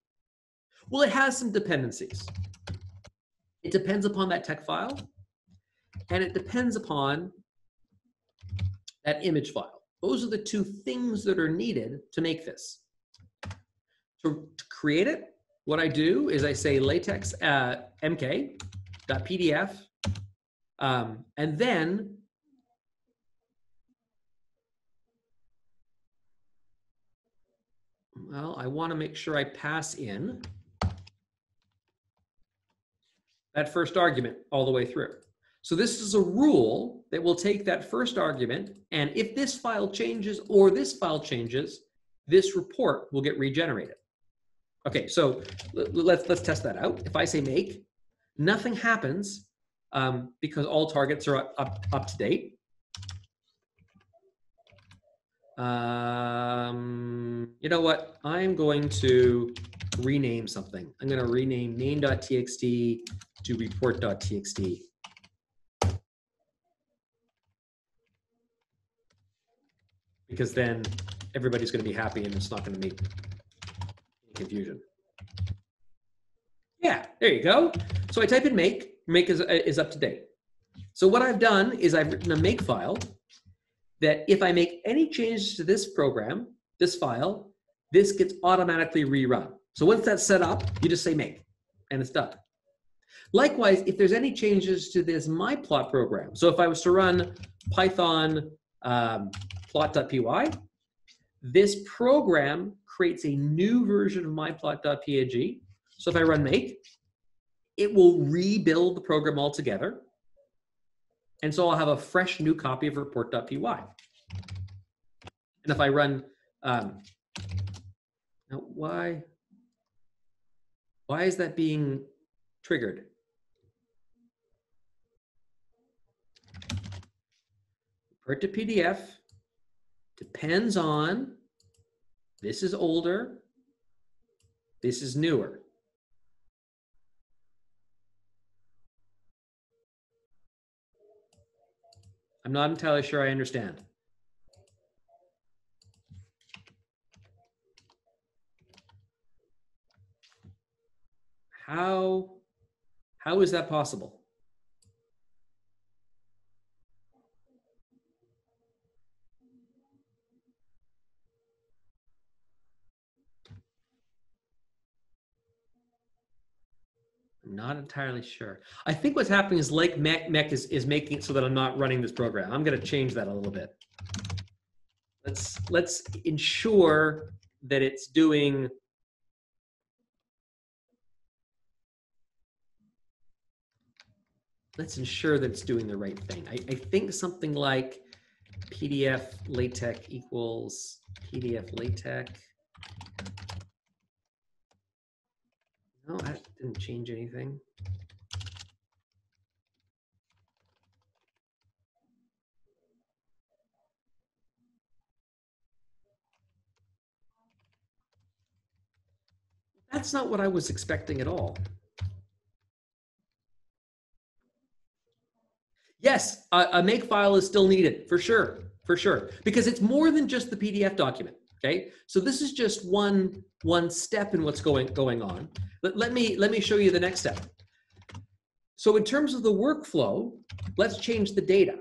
Well, it has some dependencies. It depends upon that text file, and it depends upon that image file. Those are the two things that are needed to make this. To create it, what I do is I say LaTeX mk.pdf, and then well, I want to make sure I pass in that first argument all the way through. So this is a rule that will take that first argument, and if this file changes or this file changes, this report will get regenerated. Okay, so let's test that out. If I say make, nothing happens because all targets are up to date. You know what? I'm going to rename something. I'm going to rename main.txt to report.txt. Because then everybody's going to be happy and it's not going to make any confusion. Yeah, there you go. So I type in make. Make is up to date. So what I've done is I've written a make file that if I make any changes to this program, this file, this gets automatically rerun. So once that's set up, you just say make, and it's done. Likewise, if there's any changes to this myplot program, so if I was to run Python plot.py, this program creates a new version of myplot.png. So if I run make, it will rebuild the program altogether. And so I'll have a fresh new copy of report.py. And if I run, now why is that being triggered? Report to PDF depends on, this is older, this is newer. I'm not entirely sure I understand. How is that possible? I'm not entirely sure. I think what's happening is like mech is making it so that I'm not running this program. I'm going to change that a little bit. Let's ensure that it's doing. Let's ensure that it's doing the right thing. I think something like PDF LaTex equals PDF LaTex. No, that didn't change anything. That's not what I was expecting at all. Yes, a make file is still needed, for sure, because it's more than just the PDF document, okay? So this is just one step in what's going on. But let me show you the next step. So in terms of the workflow, let's change the data,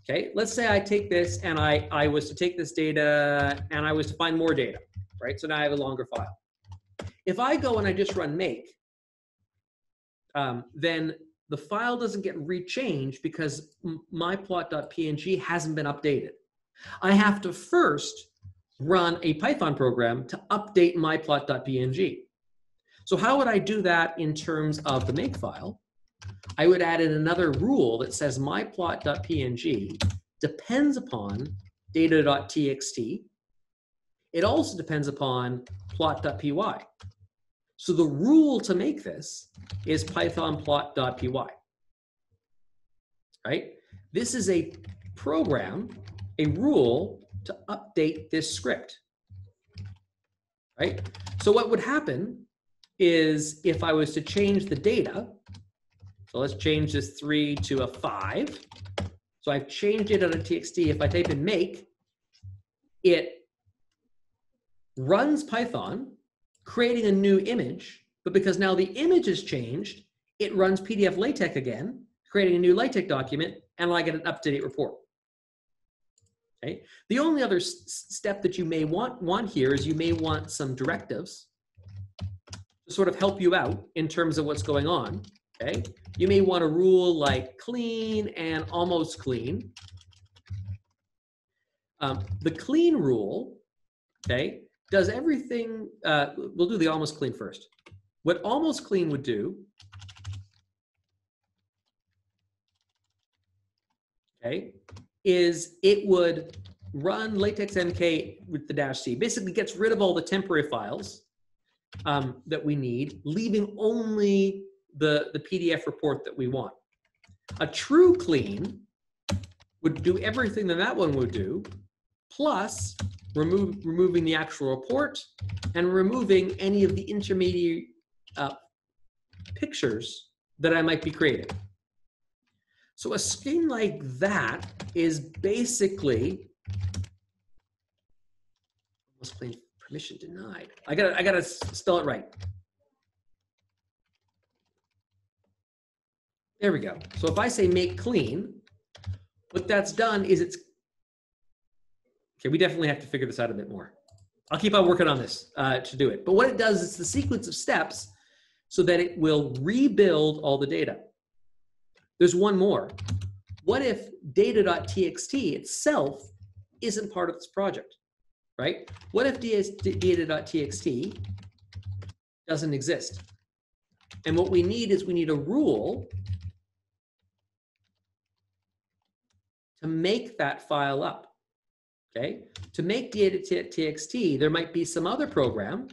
okay? Let's say I take this and I was to take this data and I was to find more data, right? So now I have a longer file. If I go and I just run make, then the file doesn't get rechanged because myplot.png hasn't been updated. I have to first run a Python program to update myplot.png. So how would I do that in terms of the make file? I would add in another rule that says myplot.png depends upon data.txt. It also depends upon plot.py. So the rule to make this is Python plot.py, right? This is a program, a rule to update this script, right? So what would happen is if I was to change the data, so let's change this 3 to a 5. So I've changed it on a txt. If I type in make, it runs Python, creating a new image, but because now the image has changed, it runs PDF LaTeX again, creating a new LaTeX document, and I get an up-to-date report. Okay. The only other step that you may want here is you may want some directives to sort of help you out in terms of what's going on. Okay. You may want a rule like clean and almost clean. The clean rule, okay, does everything, we'll do the almost clean first. What almost clean would do, okay, is it would run LaTeX MK with the -c, basically gets rid of all the temporary files that we need, leaving only the PDF report that we want. A true clean would do everything that one would do, plus removing the actual report and removing any of the intermediate pictures that I might be creating. So a screen like that is basically, almost claim permission denied. I gotta spell it right. There we go. So if I say make clean, what that's done is it's, okay, we definitely have to figure this out a bit more. I'll keep on working on this to do it. But what it does is the sequence of steps so that it will rebuild all the data. There's one more. What if data.txt itself isn't part of this project, right? What if data.txt doesn't exist? And what we need is we need a rule to make that file up, okay? To make data.txt, there might be some other program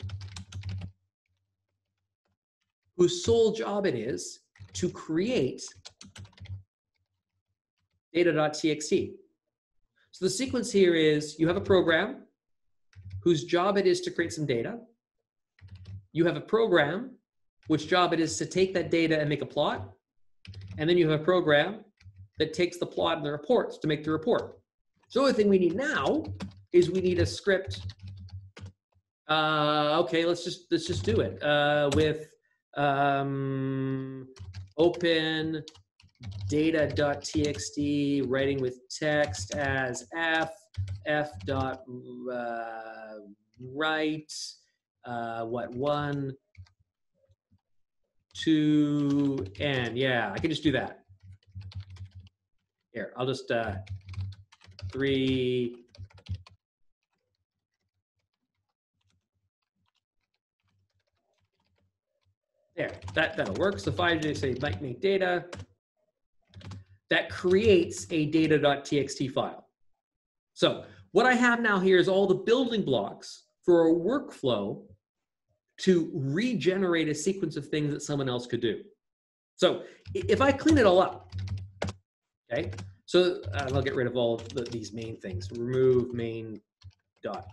whose sole job it is to create data.txt. So the sequence here is you have a program whose job it is to create some data. You have a program which job it is to take that data and make a plot. And then you have a program that takes the plot and the reports to make the report. So the only thing we need now is we need a script. Okay, let's just do it with open data.txt, writing with text as f dot write, what, 1, 2, and yeah, I can just do that. Here, I'll just 3. There, that'll work. So if I just say make data, that creates a data.txt file. So what I have now here is all the building blocks for a workflow to regenerate a sequence of things that someone else could do. So if I clean it all up, okay, so I'll get rid of all of these main things. Remove main dot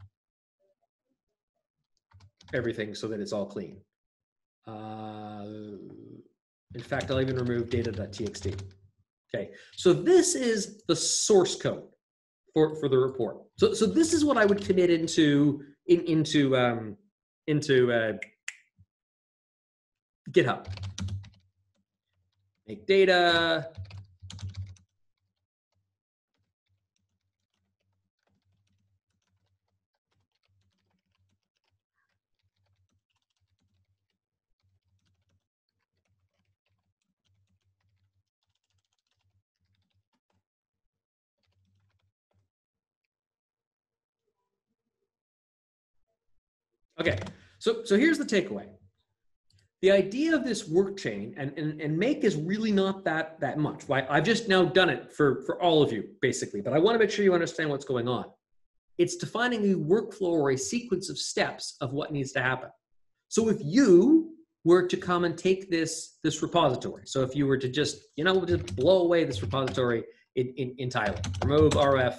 everything so that it's all clean. In fact, I'll even remove data.txt. Okay, so this is the source code for the report. So this is what I would commit into GitHub. Make data. Okay, so here's the takeaway. The idea of this work chain and make is really not that much. Right? I've just now done it for all of you, basically, but I want to make sure you understand what's going on. It's defining a workflow or a sequence of steps of what needs to happen. So if you were to come and take this repository, so if you were to just, just blow away this repository entirely, remove RF,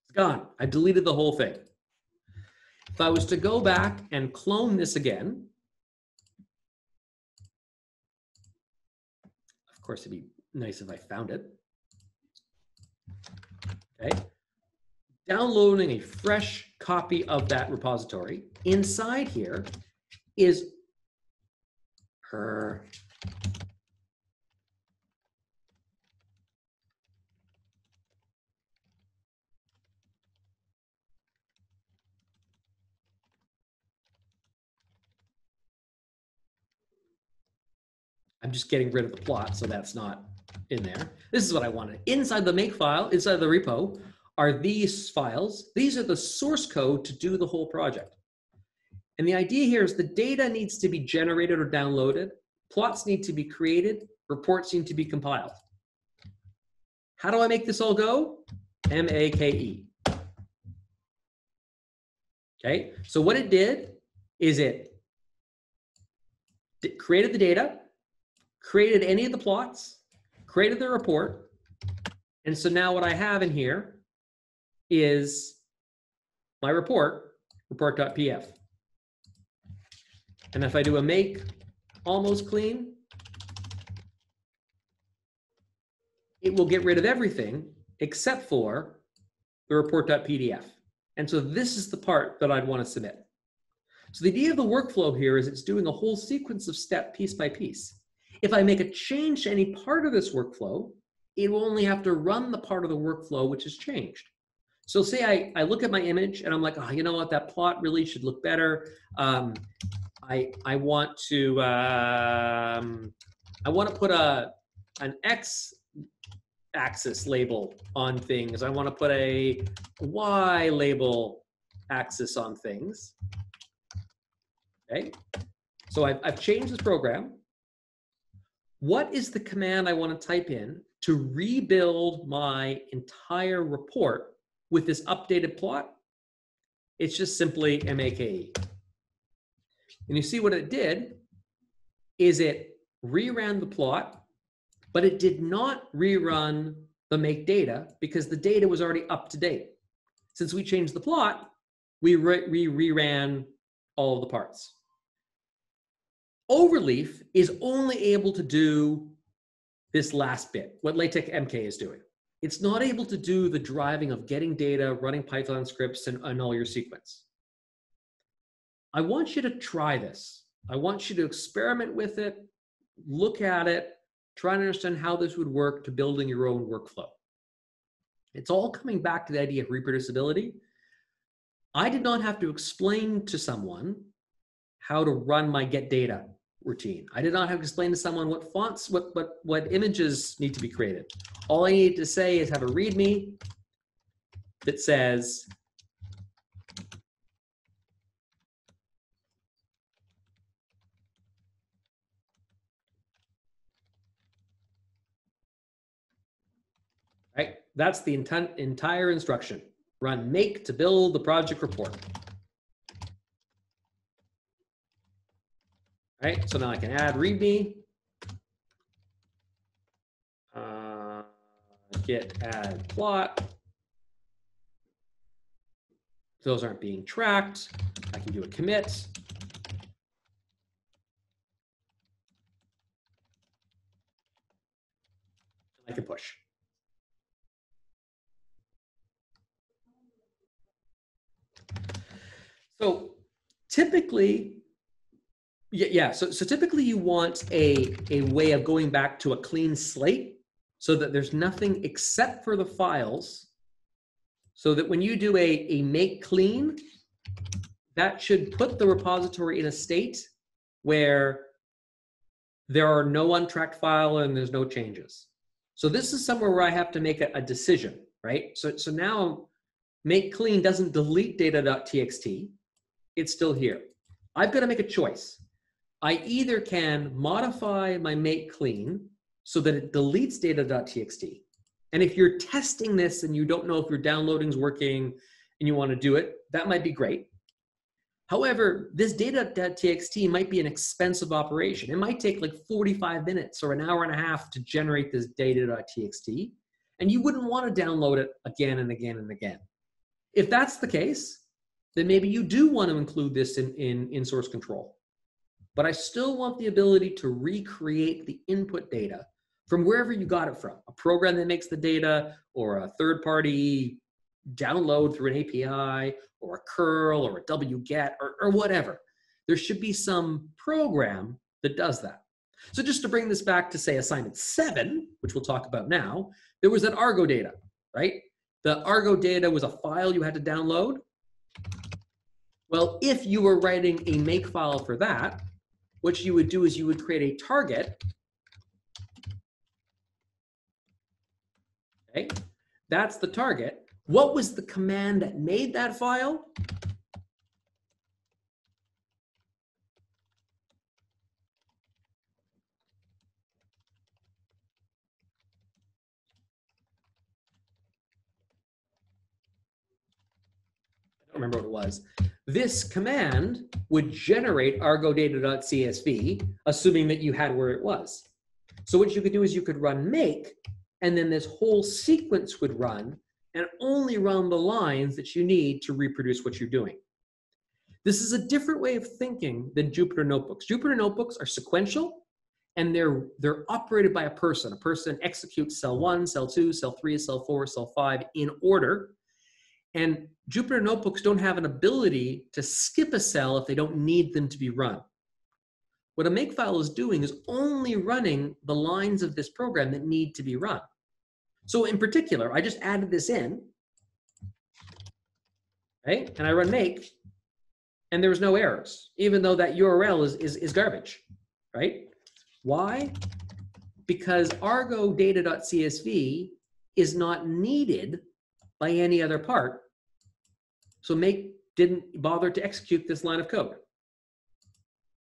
it's gone. I deleted the whole thing. If I was to go back and clone this again, of course, it'd be nice if I found it. Okay. Downloading a fresh copy of that repository. Inside here is her. I'm just getting rid of the plot, so that's not in there. This is what I wanted. Inside the make file, inside the repo, are these files. These are the source code to do the whole project. And the idea here is the data needs to be generated or downloaded. Plots need to be created. Reports need to be compiled. How do I make this all go? M-A-K-E. Okay, so what it did is it created the data, created any of the plots, created the report, And so now what I have in here is my report, report.pf. And if I do a make almost clean, it will get rid of everything except for the report.pdf. And so this is the part that I'd want to submit. So the idea of the workflow here is it's doing a whole sequence of step piece by piece. If I make a change to any part of this workflow, it will only have to run the part of the workflow which is changed. So say I look at my image and I'm like, oh, you know what, that plot really should look better. I want to put an x-axis label on things. I want to put a y label axis on things. Okay, so I've changed this program. What is the command I want to type in to rebuild my entire report with this updated plot? It's just simply make. And you see what it did is it reran the plot, but it did not rerun the make data because the data was already up to date. Since we changed the plot, we reran all of the parts. Overleaf is only able to do this last bit, what LaTex MK is doing. It's not able to do the driving of getting data, running Python scripts, and all your sequence. I want you to try this. I want you to experiment with it, look at it, try and understand how this would work to building your own workflow. It's all coming back to the idea of reproducibility. I did not have to explain to someone how to run my get data routine. I did not have to explain to someone what fonts, what images need to be created. All I need to say is have a README that says, right? That's the entire instruction. Run make to build the project report. Right, so now I can add README, git add plot. Those aren't being tracked. I can do a commit. I can push. So typically, so typically you want a way of going back to a clean slate so that there's nothing except for the files, so that when you do a make clean, that should put the repository in a state where there are no untracked file and there's no changes. So this is somewhere where I have to make a decision, right? So now make clean doesn't delete data.txt. It's still here. I've got to make a choice. I either can modify my make clean so that it deletes data.txt. And if you're testing this and you don't know if your downloading's working and you want to do it, that might be great. However, this data.txt might be an expensive operation. It might take like 45 minutes or an hour and a half to generate this data.txt, and you wouldn't want to download it again and again and again. If that's the case, then maybe you do want to include this in source control. But I still want the ability to recreate the input data from wherever you got it from, a program that makes the data, or a third-party download through an API, or a curl, or a wget, or whatever. There should be some program that does that. So just to bring this back to, say, assignment 7, which we'll talk about now, there was that Argo data, right? The Argo data was a file you had to download. Well, if you were writing a make file for that, what you would do is you would create a target. Okay, that's the target. What was the command that made that file? I don't remember what it was. This command would generate argodata.csv, assuming that you had where it was. So what you could do is you could run make and then this whole sequence would run and only run the lines that you need to reproduce what you're doing. This is a different way of thinking than Jupyter Notebooks. Jupyter Notebooks are sequential, and they're operated by a person. A person executes cell 1, cell 2, cell 3, cell 4, cell 5 in order. And Jupyter Notebooks don't have an ability to skip a cell if they don't need them to be run. What a makefile is doing is only running the lines of this program that need to be run. So in particular, I just added this in, right? And I run make, and there's no errors, even though that URL is garbage, right? Why? Because Argo data.csv is not needed by any other part. So make didn't bother to execute this line of code.